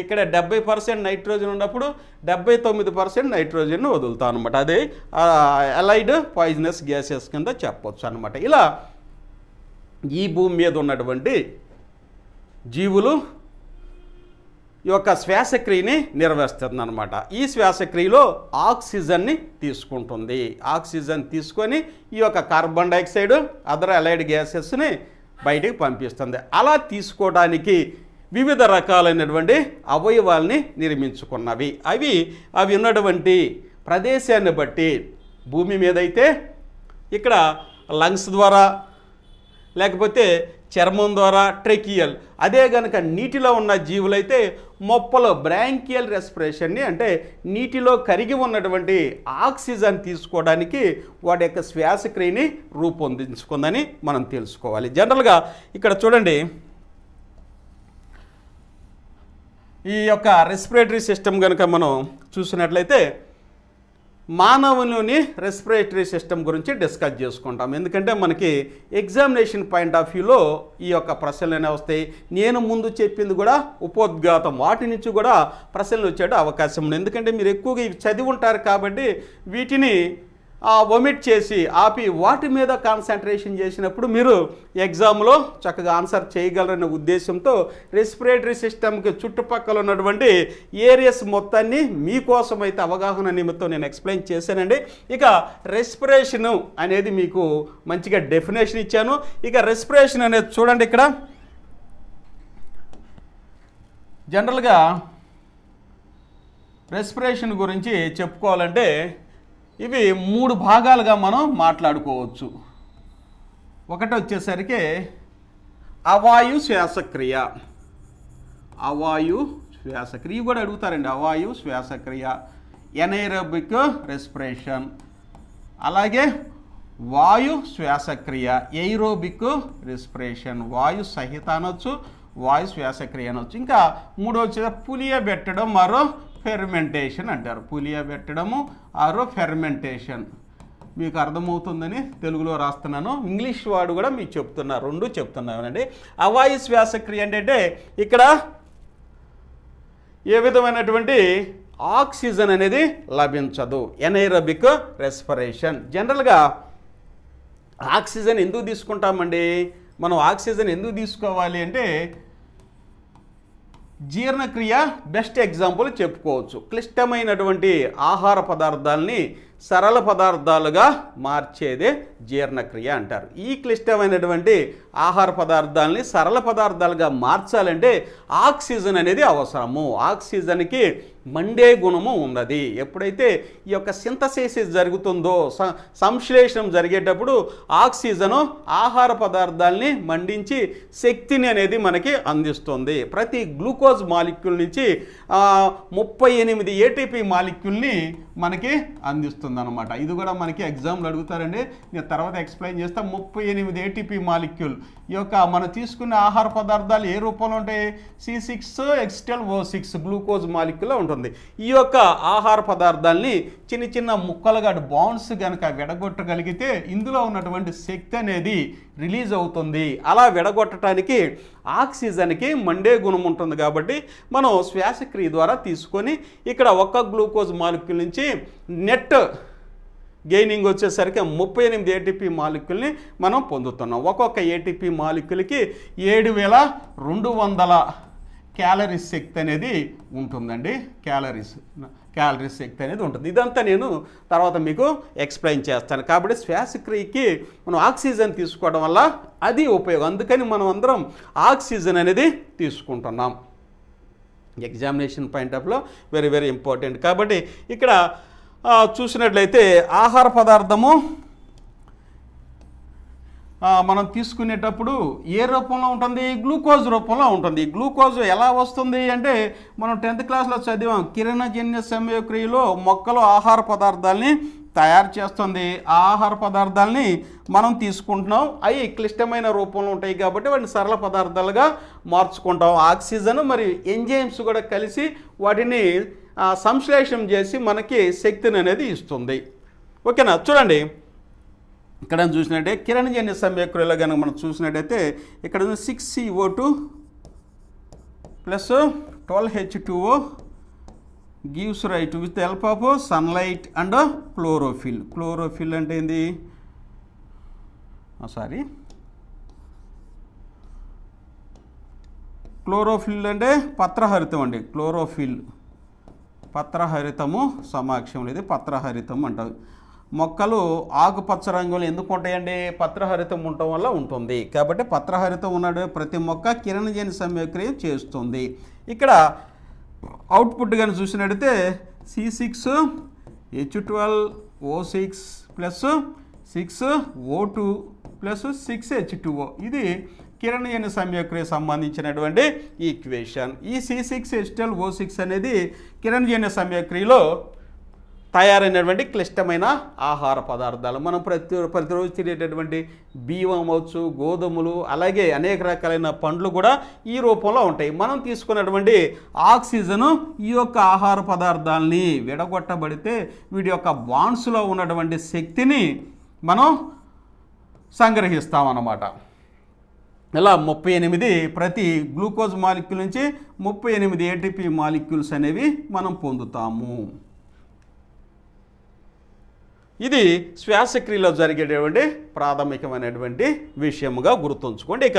S1: ఇక్కడ 70% నైట్రోజన్ ఉన్నప్పుడు 79% నైట్రోజన్ వదులుతాం అనమాట. అదే అలైడ్ పాయిజనస్ గ్యాసెస్ కింద చెప్పొచ్చు అనమాట. ఇలా ఈ భూమి మీద ఉన్నటువంటి జీవులు ఈ యొక్క శ్వాసక్రియని నిర్వహిస్తుంది అనమాట. ఈ శ్వాసక్రియలో ఆక్సిజన్ని తీసుకుంటుంది. ఆక్సిజన్ తీసుకొని ఈ యొక్క కార్బన్ డైఆక్సైడ్ అదర్ అలైడ్ గ్యాసెస్ని బయటికి పంపిస్తుంది. అలా తీసుకోవడానికి వివిధ రకాలైనటువంటి అవయవాల్ని నిర్మించుకున్నవి. అవి ఉన్నటువంటి ప్రదేశాన్ని బట్టి భూమి మీద అయితే ఇక్కడ లంగ్స్ ద్వారా లేకపోతే చర్మం ద్వారా ట్రెకియల్, అదే కనుక నీటిలో ఉన్న జీవులైతే మొప్పలో బ్రాంకియల్ రెస్పిరేషన్ని అంటే నీటిలో కరిగి ఉన్నటువంటి ఆక్సిజన్ తీసుకోవడానికి వాటి యొక్క శ్వాసక్రియని రూపొందించుకుందని మనం తెలుసుకోవాలి. జనరల్గా ఇక్కడ చూడండి, ఈ యొక్క రెస్పిరేటరీ సిస్టమ్ కనుక మనం చూసినట్లయితే మానవుని రెస్పిరేటరీ సిస్టమ్ గురించి డిస్కస్ చేసుకుంటాం. ఎందుకంటే మనకి ఎగ్జామినేషన్ పాయింట్ ఆఫ్ వ్యూలో ఈ యొక్క ప్రశ్నలు వస్తాయి. నేను ముందు చెప్పింది కూడా ఉపోద్ఘాతం, వాటి నుంచి కూడా ప్రశ్నలు వచ్చే అవకాశం ఉంది. ఎందుకంటే మీరు ఎక్కువగా ఇవి చదివి ఉంటారు కాబట్టి వీటిని ఒమిట్ చేసి ఆపి వాటి మీద కాన్సన్ట్రేషన్ చేసినప్పుడు మీరు ఎగ్జామ్లో చక్కగా ఆన్సర్ చేయగలరనే ఉద్దేశంతో రెస్పిరేటరీ సిస్టమ్కి చుట్టుపక్కల ఉన్నటువంటి ఏరియాస్ మొత్తాన్ని మీకోసం అయితే అవగాహన నిమిత్తం నేను ఎక్స్ప్లెయిన్ చేశానండి. ఇక రెస్పిరేషను అనేది మీకు మంచిగా డెఫినేషన్ ఇచ్చాను. ఇక రెస్పిరేషన్ అనేది చూడండి, ఇక్కడ జనరల్గా రెస్పిరేషన్ గురించి చెప్పుకోవాలంటే ఇవి 3 భాగాలుగా మనం మాట్లాడుకోవచ్చు. ఒకటి వచ్చేసరికి అవాయు శ్వాసక్రియ, అవాయు శ్వాసక్రియ కూడా అడుగుతారండి. అవాయు శ్వాసక్రియ, ఎనైరోబిక్ రెస్పిరేషన్, అలాగే వాయు శ్వాసక్రియ, ఎయిరోబిక్ రెస్పిరేషన్, వాయు సహిత అనొచ్చు, వాయు శ్వాసక్రియ అనొచ్చు. ఇంకా మూడో వచ్చేసి పులియబెట్టడం మరో ఫెర్మెంటేషన్ అంటారు. పులియబెట్టడము ఆరో ఫెర్మెంటేషన్. మీకు అర్థమవుతుందని తెలుగులో రాస్తున్నాను, ఇంగ్లీష్ వాడు కూడా మీకు చెప్తున్నా, రెండు చెప్తున్నానండి. అవాయు శ్వాసక్రియ అంటే ఇక్కడ ఏ విధమైనటువంటి ఆక్సిజన్ అనేది లభించదు, ఎనైరోబిక్ రెస్పిరేషన్. జనరల్గా ఆక్సిజన్ ఎందుకు తీసుకుంటామండి? మనం ఆక్సిజన్ ఎందుకు తీసుకోవాలి అంటే జీర్ణక్రియ బెస్ట్ ఎగ్జాంపుల్ చెప్పుకోవచ్చు. క్లిష్టమైనటువంటి ఆహార పదార్థాలని సరళ పదార్థాలుగా మార్చేదే జీర్ణక్రియ అంటారు. ఈ క్లిష్టమైనటువంటి ఆహార పదార్థాలని సరళ పదార్థాలుగా మార్చాలంటే ఆక్సిజన్ అనేది అవసరము. ఆక్సిజన్కి మండే గుణము ఉన్నది. ఎప్పుడైతే ఈ యొక్క సింథసిస్ జరుగుతుందో, సంశ్లేషణం జరిగేటప్పుడు ఆక్సిజను ఆహార పదార్థాలని మండించి శక్తిని అనేది మనకి అందిస్తుంది. ప్రతి గ్లూకోజ్ మాలిక్యూల్ నుంచి 38 ఏటీపీ మాలిక్యూల్ని మనకి అందిస్తుంది అన్నమాట. ఇది కూడా మనకి ఎగ్జామ్లో అడుగుతారండి, నేను తర్వాత ఎక్స్ప్లెయిన్ చేస్తా. 38 ఏటీపీ మాలిక్యూల్ ఈ యొక్క మనం తీసుకునే ఆహార పదార్థాలు ఏ రూపంలో ఉంటాయి? C6H12O6 గ్లూకోజ్ మాలిక్యూల్లో ఉంటుంది. ఈ యొక్క ఆహార పదార్థాలని చిన్న చిన్న ముక్కలుగా బాండ్స్ కనుక విడగొట్టగలిగితే ఇందులో ఉన్నటువంటి శక్తి అనేది రిలీజ్ అవుతుంది. అలా విడగొట్టడానికి ఆక్సిజన్కి మండే గుణం ఉంటుంది కాబట్టి మనం శ్వాసక్రియ ద్వారా తీసుకొని ఇక్కడ ఒక్క గ్లూకోజ్ మాలిక్యూల్ నుంచి నెట్ గెయినింగ్ వచ్చేసరికి 38 ఏటీపీ మాలిక్యూల్ని మనం పొందుతున్నాం. ఒక్కొక్క ఏటీపీ మాలిక్యూల్కి 7200 క్యాలరీస్ శక్తి అనేది ఉంటుందండి. క్యాలరీస్ శక్తి అనేది ఉంటుంది. ఇదంతా నేను తర్వాత మీకు ఎక్స్ప్లెయిన్ చేస్తాను. కాబట్టి శ్వాసక్రియకి మనం ఆక్సిజన్ తీసుకోవడం వల్ల అది ఉపయోగం. అందుకని మనం అందరం ఆక్సిజన్ అనేది తీసుకుంటున్నాం. ఎగ్జామినేషన్ పాయింట్ ఆఫ్ లో వెరీ వెరీ ఇంపార్టెంట్. కాబట్టి ఇక్కడ చూసినట్లయితే ఆహార పదార్థము మనం తీసుకునేటప్పుడు ఏ రూపంలో ఉంటుంది? గ్లూకోజ్ రూపంలో ఉంటుంది. గ్లూకోజ్ ఎలా వస్తుంది అంటే మనం 10th క్లాస్లో చదివాం. కిరణజన్య సంయోగక్రియలో మొక్కలు ఆహార పదార్థాలని తయారు చేస్తుంది. ఆ ఆహార పదార్థాలని మనం తీసుకుంటున్నాం. అవి క్లిష్టమైన రూపంలో ఉంటాయి కాబట్టి వాటిని సరళ పదార్థాలుగా మార్చుకుంటాం. ఆక్సిజన్ మరియు ఎంజైమ్స్ కూడా కలిసి వాటిని సంశ్లేషణ చేసి మనకి శక్తిని అనేది ఇస్తుంది. ఓకేనా? చూడండి, ఇక్కడ చూసినట్టే కిరణజన్య సంయోగక్రియలో కనుక మనం చూసినట్టయితే ఇక్కడ 6CO2 plus 12H2O gives rise to with the help of sunlight and chlorophyll. Chlorophyll అంటే ఏంది? క్లోరోఫిల్ అంటే పత్రహరితం అండి. క్లోరోఫిల్ పత్రహరితము సమాక్షంలో ఇది పత్రహరితం అంటారు. మొక్కలు ఆకుపచ్చ రంగులు ఎందుకు ఉంటాయండి? పత్రహరితం ఉండటం వల్ల ఉంటుంది. కాబట్టి పత్రహరితం ఉన్న ప్రతి మొక్క కిరణజన్య సంయోగక్రియ చేస్తుంది. ఇక్కడ అవుట్పుట్ కానీ చూసినట్టయితే C6 H12O6 plus 6O2 plus 6H2O. ఇది కిరణజన్య సంయోగక్రియకు సంబంధించినటువంటి ఈక్వేషన్. ఈ C6H12O6 అనేది కిరణజన్య సంయోగక్రియలో తయారైనటువంటి క్లిష్టమైన ఆహార పదార్థాలు. మనం ప్రతిరోజు తినేటటువంటి బియ్యం అవ్వచ్చు, గోధుమలు, అలాగే అనేక రకాలైన పండ్లు కూడా ఈ రూపంలో ఉంటాయి. మనం తీసుకున్నటువంటి ఆక్సిజను ఈ యొక్క ఆహార పదార్థాలని విడగొట్టబడితే వీటి యొక్క బాండ్స్లో ఉన్నటువంటి శక్తిని మనం సంగ్రహిస్తామన్నమాట. ఇలా 38 ప్రతి గ్లూకోజ్ మాలిక్యూల్ నుంచి 38 ATP మాలిక్యూల్స్ అనేవి మనం పొందుతాము. ఇది శ్వాసక్రియలో జరిగేటువంటి ప్రాథమికమైనటువంటి విషయముగా గుర్తుంచుకోండి. ఇక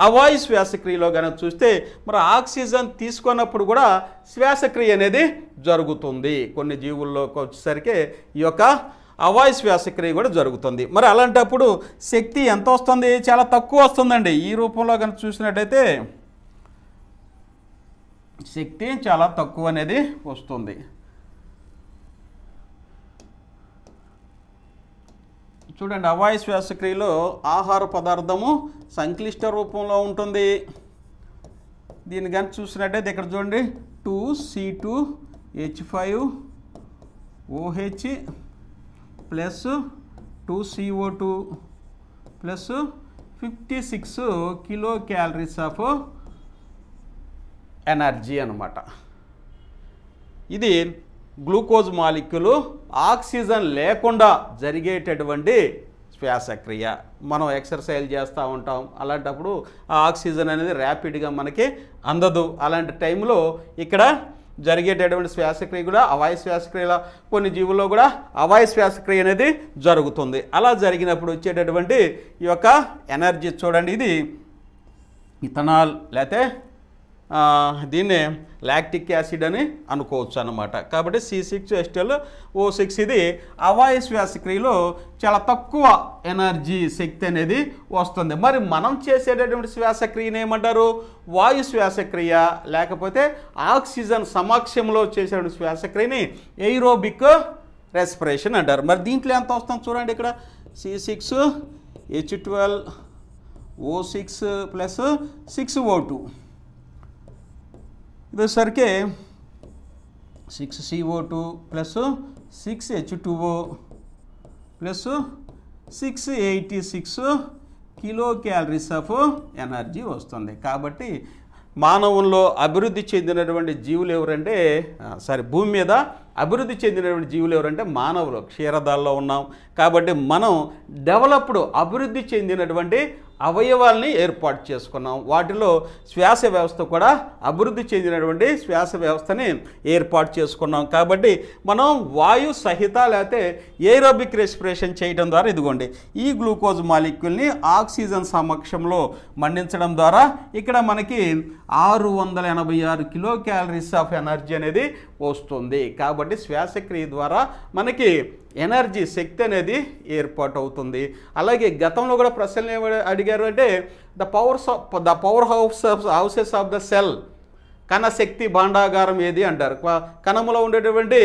S1: అవాయు శ్వాసక్రియలో కనుక చూస్తే మరి ఆక్సిజన్ తీసుకున్నప్పుడు కూడా శ్వాసక్రియ అనేది జరుగుతుంది. కొన్ని జీవుల్లోకి వచ్చేసరికి ఈ యొక్క అవాయు శ్వాసక్రియ కూడా జరుగుతుంది. మరి అలాంటప్పుడు శక్తి ఎంత వస్తుంది? చాలా తక్కువ వస్తుందండి. ఈ రూపంలో కనుక చూసినట్టయితే శక్తి చాలా తక్కువ అనేది వస్తుంది. చూడండి, అవాయు శ్వాసక్రియలో ఆహార పదార్థము సంక్లిష్ట రూపంలో ఉంటుంది. దీన్ని కనుక చూసినట్టయితే ఇక్కడ చూడండి, 2C2H5OH plus 2CO2 plus 56 kilo calories of energy అన్నమాట. ఇది గ్లూకోజ్ మాలిక్యూలు ఆక్సిజన్ లేకుండా జరిగేటటువంటి శ్వాసక్రియ. మనం ఎక్సర్సైజ్ చేస్తూ ఉంటాం, అలాంటప్పుడు ఆ ఆక్సిజన్ అనేది ర్యాపిడ్గా మనకి అందదు. అలాంటి టైంలో ఇక్కడ జరిగేటటువంటి శ్వాసక్రియ కూడా అవాయు శ్వాసక్రియలో కొన్ని జీవుల్లో కూడా అవాయు శ్వాసక్రియ అనేది జరుగుతుంది. అలా జరిగినప్పుడు వచ్చేటటువంటి ఈ యొక్క ఎనర్జీ చూడండి, ఇది ఇథనాల్ లేకపోతే దీన్నే లాక్టిక్ యాసిడ్ అని అనుకోవచ్చు అన్నమాట. కాబట్టి C6H12O6 ఇది అవాయు శ్వాసక్రియలో చాలా తక్కువ ఎనర్జీ శక్తి అనేది వస్తుంది. మరి మనం చేసేటటువంటి శ్వాసక్రియని ఏమంటారు? వాయు శ్వాసక్రియ లేకపోతే ఆక్సిజన్ సమక్షంలో చేసేటువంటి శ్వాసక్రియని ఎయిరోబిక్ రెస్పిరేషన్ అంటారు. మరి దీంట్లో ఎంత వస్తుంది చూడండి, ఇక్కడ C6H12O6 plus 6O2 ఇదేసరికి 6CO2 plus 6H2O plus 686 kilo calories of energy వస్తుంది. కాబట్టి మానవుల్లో అభివృద్ధి చెందినటువంటి జీవులు ఎవరంటే భూమి మీద అభివృద్ధి చెందినటువంటి జీవులు ఎవరంటే మానవులు. క్షీరదాల్లో ఉన్నాం కాబట్టి మనం డెవలప్డ్ అభివృద్ధి చెందినటువంటి అవయవాల్ని ఏర్పాటు చేసుకున్నాం. వాటిలో శ్వాస వ్యవస్థ కూడా అభివృద్ధి చెందినటువంటి శ్వాస వ్యవస్థని ఏర్పాటు చేసుకున్నాం. కాబట్టి మనం వాయు సహిత లేకపోతే ఏరోబిక్ రెస్పిరేషన్ చేయడం ద్వారా ఇదిగోండి ఈ గ్లూకోజ్ మాలిక్యూల్ని ఆక్సిజన్ సమక్షంలో మండించడం ద్వారా ఇక్కడ మనకి 686 కిలో క్యాలరీస్ ఆఫ్ ఎనర్జీ అనేది వస్తుంది. కాబట్టి శ్వాసక్రియ ద్వారా మనకి ఎనర్జీ శక్తి అనేది ఏర్పాటు అవుతుంది. అలాగే గతంలో కూడా ప్రశ్నలు ఏమి అడిగారు అంటే the power houses of the cell, కణశక్తి భాండాగారం ఏది అంటారు. కణములో ఉండేటువంటి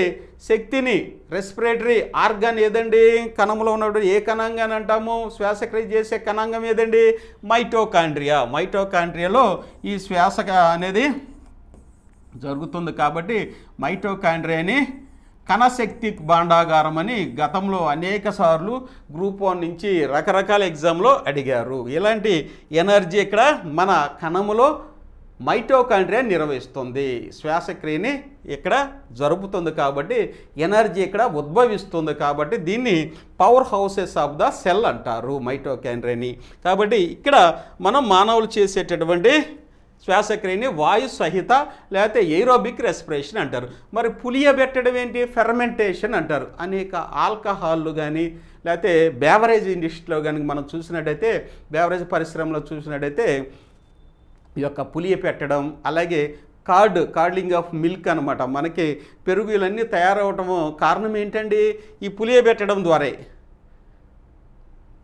S1: శక్తిని రెస్పిరేటరీ ఆర్గాన్ ఏదండి? కణములో ఉన్నటువంటి ఏ కణాంగాన్ని అంటాము? శ్వాసక్రియ చేసే కణాంగం ఏదండి? మైటోకాండ్రియా. మైటోకాండ్రియాలో ఈ శ్వాస అనేది జరుగుతుంది. కాబట్టి మైటోకాండ్రియాని కణశక్తి భాండాగారం అని గతంలో అనేక సార్లు గ్రూప్ 1 నుంచి రకరకాల ఎగ్జామ్లో అడిగారు. ఇలాంటి ఎనర్జీ ఇక్కడ మన కణములో మైటోకాండ్రియా నిర్వహిస్తుంది, శ్వాసక్రియని ఇక్కడ జరుపుతుంది. కాబట్టి ఎనర్జీ ఇక్కడ ఉద్భవిస్తుంది. కాబట్టి దీన్ని power houses of the cell అంటారు మైటోకాండ్రియాని. కాబట్టి ఇక్కడ మనం మానవులు చేసేటటువంటి శ్వాసక్రియని వాయు సహిత లేకపోతే ఏరోబిక్ రెస్పిరేషన్ అంటారు. మరి పులియబెట్టడం ఏంటి? ఫెర్మెంటేషన్ అంటారు. అనేక ఆల్కహాల్లు కానీ లేకపోతే బేవరేజ్ ఇండస్ట్రీలో కానీ మనం చూసినట్టయితే, బేవరేజ్ పరిశ్రమలో చూసినట్టయితే ఈ యొక్క పులియ పెట్టడం, అలాగే కార్డ్లింగ్ ఆఫ్ మిల్క్ అనమాట. మనకి పెరుగులన్నీ తయారవటము కారణం ఏంటండి? ఈ పులియబెట్టడం ద్వారా.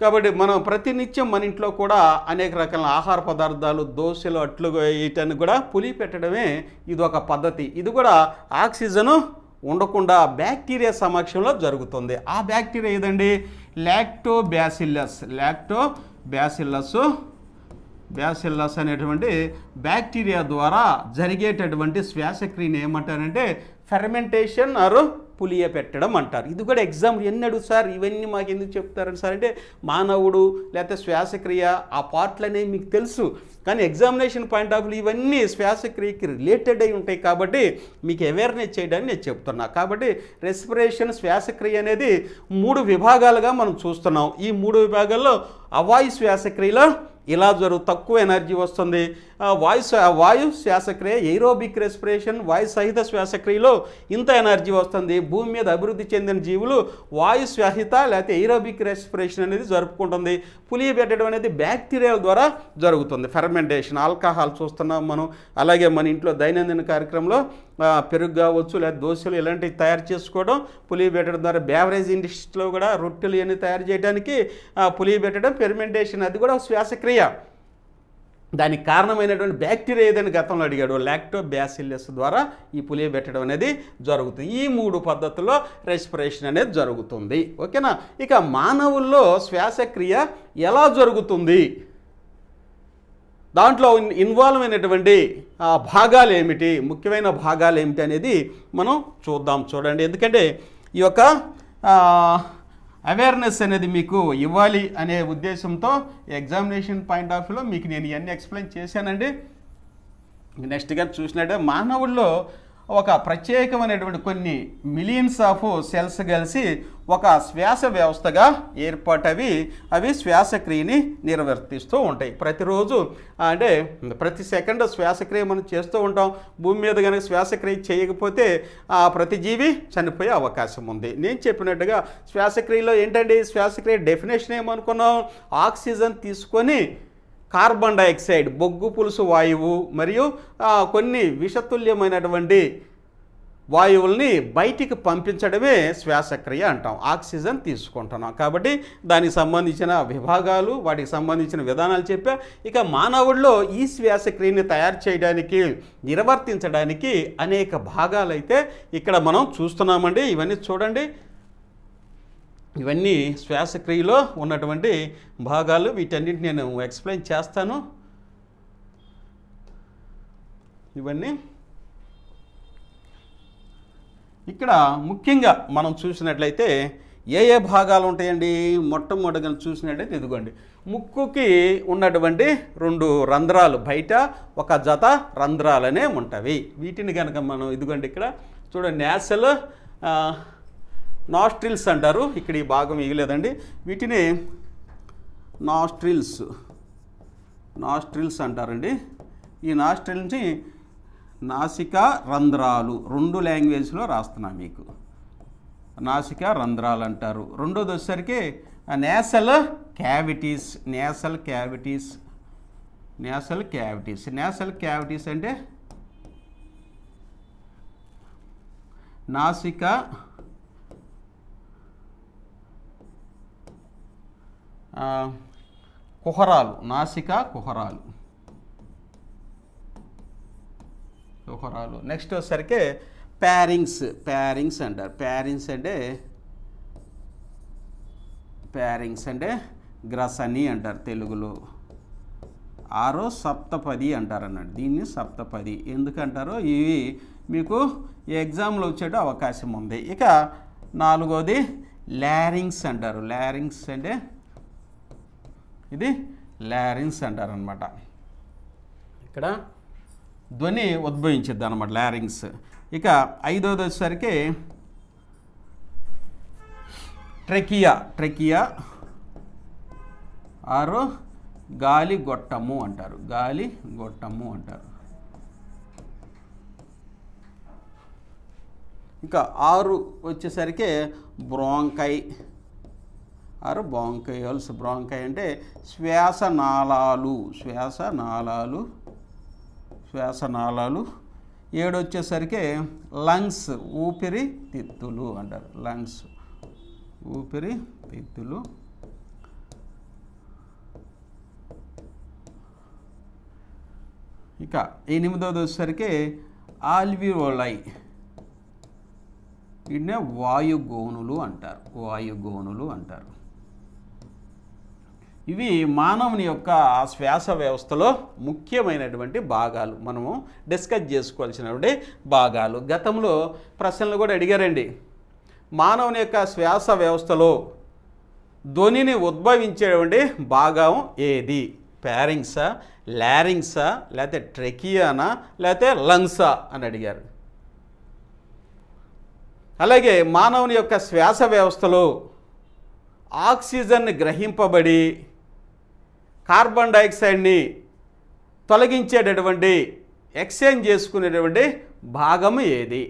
S1: కాబట్టి మనం ప్రతినిత్యం మన ఇంట్లో కూడా అనేక రకాల ఆహార పదార్థాలు, దోశలు, అట్లు వీటన్ని కూడా పులి పెట్టడమే ఇది ఒక పద్ధతి. ఇది కూడా ఆక్సిజను ఉండకుండా బ్యాక్టీరియా సమక్షంలో జరుగుతుంది. ఆ బ్యాక్టీరియా ఏదండి? బ్యాసిల్లస్ అనేటువంటి బ్యాక్టీరియా ద్వారా జరిగేటటువంటి శ్వాసక్రియని ఏమంటారంటే ఫెర్మెంటేషన్ ఆర్ పులియ పెట్టడం అంటారు. ఇది కూడా ఎగ్జామ్ ఎన్ని అడుగు సార్, ఇవన్నీ మాకు ఎందుకు చెప్తారని సార్ అంటే మానవుడు లేకపోతే శ్వాసక్రియ ఆ పార్ట్లు అనేవి మీకు తెలుసు, కానీ ఎగ్జామినేషన్ పాయింట్ ఆఫ్ వ్యూ ఇవన్నీ శ్వాసక్రియకి రిలేటెడ్ అయి ఉంటాయి కాబట్టి మీకు అవేర్నెస్ చేయడానికి నేను చెప్తున్నా. కాబట్టి రెస్పిరేషన్ శ్వాసక్రియ అనేది 3 విభాగాలుగా మనం చూస్తున్నాం. ఈ 3 విభాగాల్లో అవాయు శ్వాసక్రియలో ఇలా తక్కువ ఎనర్జీ వస్తుంది. వాయు శ్వాసక్రియ ఏరోబిక్ రెస్పిరేషన్, వాయు సహిత శ్వాసక్రియలో ఇంత ఎనర్జీ వస్తుంది. భూమి మీద అభివృద్ధి చెందిన జీవులు వాయు శ్వాసిత లేకపోతే ఏరోబిక్ రెస్పిరేషన్ అనేది జరుపుకుంటుంది. పులియ పెట్టడం అనేది బ్యాక్టీరియాల ద్వారా జరుగుతుంది. ఫెర్మెంటేషన్ ఆల్కహాల్ చూస్తున్నాం మనం. అలాగే మన ఇంట్లో దైనందిన కార్యక్రమంలో పెరుగు కావచ్చు లేదా దోశలు ఇలాంటివి తయారు చేసుకోవడం పులియ పెట్టడం ద్వారా, బేవరేజ్ ఇండస్ట్రీలో కూడా రొట్టెలు ఇవన్నీ తయారు చేయడానికి పులియ పెట్టడం ఫెర్మెంటేషన్, అది కూడా శ్వాసక్రియ. దానికి కారణమైనటువంటి బ్యాక్టీరియా ఏదైనా గతంలో అడిగాడు, లాక్టోబాసిల్లస్ ద్వారా ఈ పులియ పెట్టడం అనేది జరుగుతుంది. ఈ 3 పద్ధతుల్లో రెస్పిరేషన్ అనేది జరుగుతుంది. ఓకేనా? ఇక మానవుల్లో శ్వాసక్రియ ఎలా జరుగుతుంది, దాంట్లో ఇన్వాల్వ్ అయినటువంటి భాగాలు ఏమిటి, ముఖ్యమైన భాగాలు ఏమిటి అనేది మనం చూద్దాం. చూడండి, ఎందుకంటే ఈ యొక్క అవేర్నెస్ అనేది మీకు ఇవ్వాలి అనే ఉద్దేశంతో ఎగ్జామినేషన్ పాయింట్ ఆఫ్ వ్యూలో మీకు నేను ఇవన్నీ ఎక్స్ప్లెయిన్ చేశానండి. నెక్స్ట్గా చూసినట్టే మానవుల్లో ఒక ప్రత్యేకమైనటువంటి కొన్ని మిలియన్స్ ఆఫ్ సెల్స్ కలిసి ఒక శ్వాస వ్యవస్థగా ఏర్పాటవి అవి శ్వాసక్రియని నిర్వర్తిస్తూ ఉంటాయి. ప్రతిరోజు అంటే ప్రతి సెకండ్ శ్వాసక్రియ మనం చేస్తూ ఉంటాం. భూమి మీద కనుక శ్వాసక్రియ చేయకపోతే ప్రతి జీవి చనిపోయే అవకాశం ఉంది. నేను చెప్పినట్టుగా శ్వాసక్రియలో ఏంటండి, శ్వాసక్రియ డెఫినేషన్ ఏమనుకున్నాం, ఆక్సిజన్ తీసుకొని కార్బన్ డైఆక్సైడ్ బొగ్గు పులుసు వాయువు మరియు కొన్ని విషతుల్యమైనటువంటి వాయువుల్ని బయటికి పంపించడమే శ్వాసక్రియ అంటాం. ఆక్సిజన్ తీసుకుంటున్నాం కాబట్టి దానికి సంబంధించిన విభాగాలు, వాటికి సంబంధించిన విధానాలు చెప్పా. ఇక మానవుల్లో ఈ శ్వాసక్రియని తయారు చేయడానికి, నిర్వర్తించడానికి అనేక భాగాలు అయితే ఇక్కడ మనం చూస్తున్నామండి. ఇవన్నీ చూడండి, ఇవన్నీ శ్వాసక్రియలో ఉన్నటువంటి భాగాలు. వీటన్నిటి నేను ఎక్స్ప్లెయిన్ చేస్తాను. ఇవన్నీ ఇక్కడ ముఖ్యంగా మనం చూసినట్లయితే ఏ భాగాలు ఉంటాయండి, మొట్టమొదటిగా చూసినట్లయితే ఇదిగోండి, ముక్కుకి ఉన్నటువంటి 2 రంధ్రాలు, బయట ఒక జత రంధ్రాలనే ఉంటవి. వీటిని కనుక మనం ఇదిగోండి ఇక్కడ చూడండి, నేసల్ నాస్ట్రిల్స్ అంటారు. ఇక్కడ ఈ భాగం ఇగలేదండి, వీటిని నాస్ట్రిల్స్ అంటారండి. ఈ నాస్ట్రిల్ని నాసికా రంధ్రాలు 2 లాంగ్వేజ్లో రాస్తున్నా మీకు, నాసికా రంధ్రాలు అంటారు. రెండోది వచ్చేసరికి నేసల్ క్యావిటీస్ అంటే నాసికా కుహరాలు, నాసికా కుహరాలు. నెక్స్ట్ వచ్చేసరికి ప్యారింగ్స్ అంటారు. ప్యారింగ్స్ అంటే గ్రసని అంటారు తెలుగులో. సప్తపది అంటారు అన్నట్టు. దీన్ని సప్తపది ఎందుకంటారో ఇవి మీకు ఎగ్జామ్లో వచ్చేట అవకాశం ఉంది. ఇక 4వది లారింగ్స్ అంటారు. లారింగ్స్ అంటే ఇది లారింగ్స్ అంటారు అనమాట. ఇక్కడ ధ్వని ఉద్భవించిద్ది అనమాట లారింగ్స్. ఇక 5వది వచ్చేసరికి ట్రెకియా గాలి గొట్టము అంటారు. ఇంకా 6 వచ్చేసరికి బ్రాంకైల్స్. బ్రాంకై అంటే శ్వాసనాళాలు. 7 వచ్చేసరికి లంగ్స్, ఊపిరితిత్తులు అంటారు. ఊపిరితిత్తులు. ఇక 8వది వచ్చేసరికి ఆల్వియోలై. వీటినే వాయుగోనులు అంటారు. వాయుగోనులు అంటారు. ఇవి మానవుని యొక్క శ్వాస వ్యవస్థలో ముఖ్యమైనటువంటి భాగాలు, మనము డిస్కస్ చేసుకోవాల్సినటువంటి భాగాలు. గతంలో ప్రశ్నలు కూడా అడిగారండి. మానవుని యొక్క శ్వాస వ్యవస్థలో ధ్వనిని ఉద్భవించేటువంటి భాగం ఏది? ఫారింగ్సా, లారింగ్సా, లేకపోతే ట్రెకియానా, లేకపోతే లంగ్సా అని అడిగారు. అలాగే మానవుని యొక్క శ్వాస వ్యవస్థలో ఆక్సిజన్ గ్రహింపబడి కార్బన్ డైఆక్సైడ్ని తొలగించేటటువంటి ఎక్స్చేంజ్ చేసుకునేటువంటి భాగం ఏది?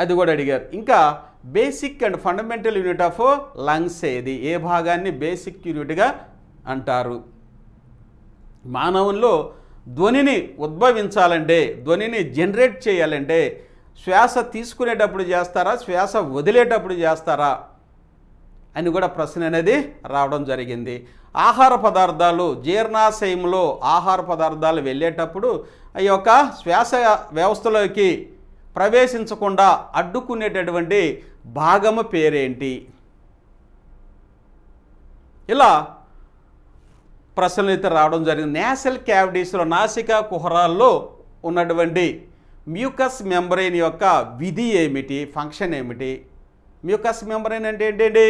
S1: అది కూడా అడిగారు. ఇంకా basic and fundamental unit of lungs ఏది? ఏ భాగాన్ని బేసిక్ యూనిట్గా అంటారు? మానవుల్లో ధ్వనిని ఉద్భవించాలంటే, ధ్వనిని జనరేట్ చేయాలంటే శ్వాస తీసుకునేటప్పుడు చేస్తారా, శ్వాస వదిలేటప్పుడు చేస్తారా అని కూడా ప్రశ్న అనేది రావడం జరిగింది. ఆహార పదార్థాలు జీర్ణాశయంలో ఆహార పదార్థాలు వెళ్ళేటప్పుడు ఈ యొక్క శ్వాస వ్యవస్థలోకి ప్రవేశించకుండా అడ్డుకునేటటువంటి భాగము పేరేంటి? ఇలా ప్రశ్నలు అయితే రావడం జరిగింది. నేసల్ క్యావిటీస్లో, నాసికా కుహరాల్లో ఉన్నటువంటి మ్యూకస్ మెంబ్రెయిన్ యొక్క విధి ఏమిటి, ఫంక్షన్ ఏమిటి? మ్యూకస్ మెంబ్రెయిన్ అంటే ఏంటండి?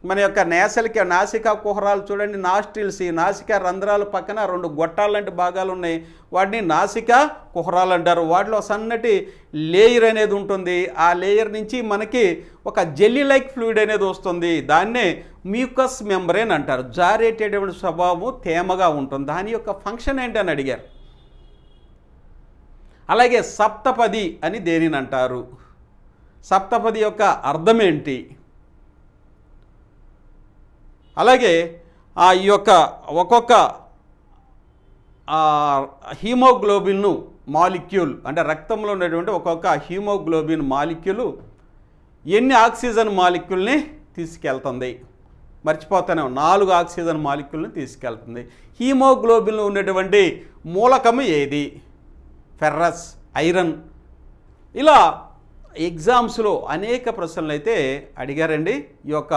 S1: మన యొక్క నాసికా కుహరాలు చూడండి, నాస్ట్రిల్స్, ఈ నాసికా రంధ్రాల పక్కన రెండు గొట్టాలు లాంటి భాగాలు ఉన్నాయి, వాటిని నాసికా కుహరాలు అంటారు. వాటిలో సన్నటి లేయర్ అనేది ఉంటుంది. ఆ లేయర్ నుంచి మనకి ఒక జెల్లీ లైక్ ఫ్లూయిడ్ అనేది వస్తుంది. దాన్నే మ్యూకస్ మెంబ్రెయిన్ అంటారు. జారేటటువంటి స్వభావం, తేమగా ఉంటుంది. దాని యొక్క ఫంక్షన్ ఏంటి అని అడిగారు. అలాగే సప్తపది అని దేనిని అంటారు? సప్తపది యొక్క అర్థం ఏంటి? అలాగే ఈ యొక్క ఒక్కొక్క హీమోగ్లోబిన్ను మాలిక్యూల్, అంటే రక్తంలో ఉన్నటువంటి ఒక్కొక్క హీమోగ్లోబిన్ మాలిక్యూల్ ఎన్ని ఆక్సిజన్ మాలిక్యూల్ని తీసుకెళ్తుంది? మర్చిపోతానే, 4 ఆక్సిజన్ మాలిక్యూల్ని తీసుకెళ్తుంది. హీమోగ్లోబిన్లో ఉన్నటువంటి మూలకము ఏది? Ferrous, iron. ఇలా ఎగ్జామ్స్లో అనేక ప్రశ్నలు అయితే అడిగారండి ఈ యొక్క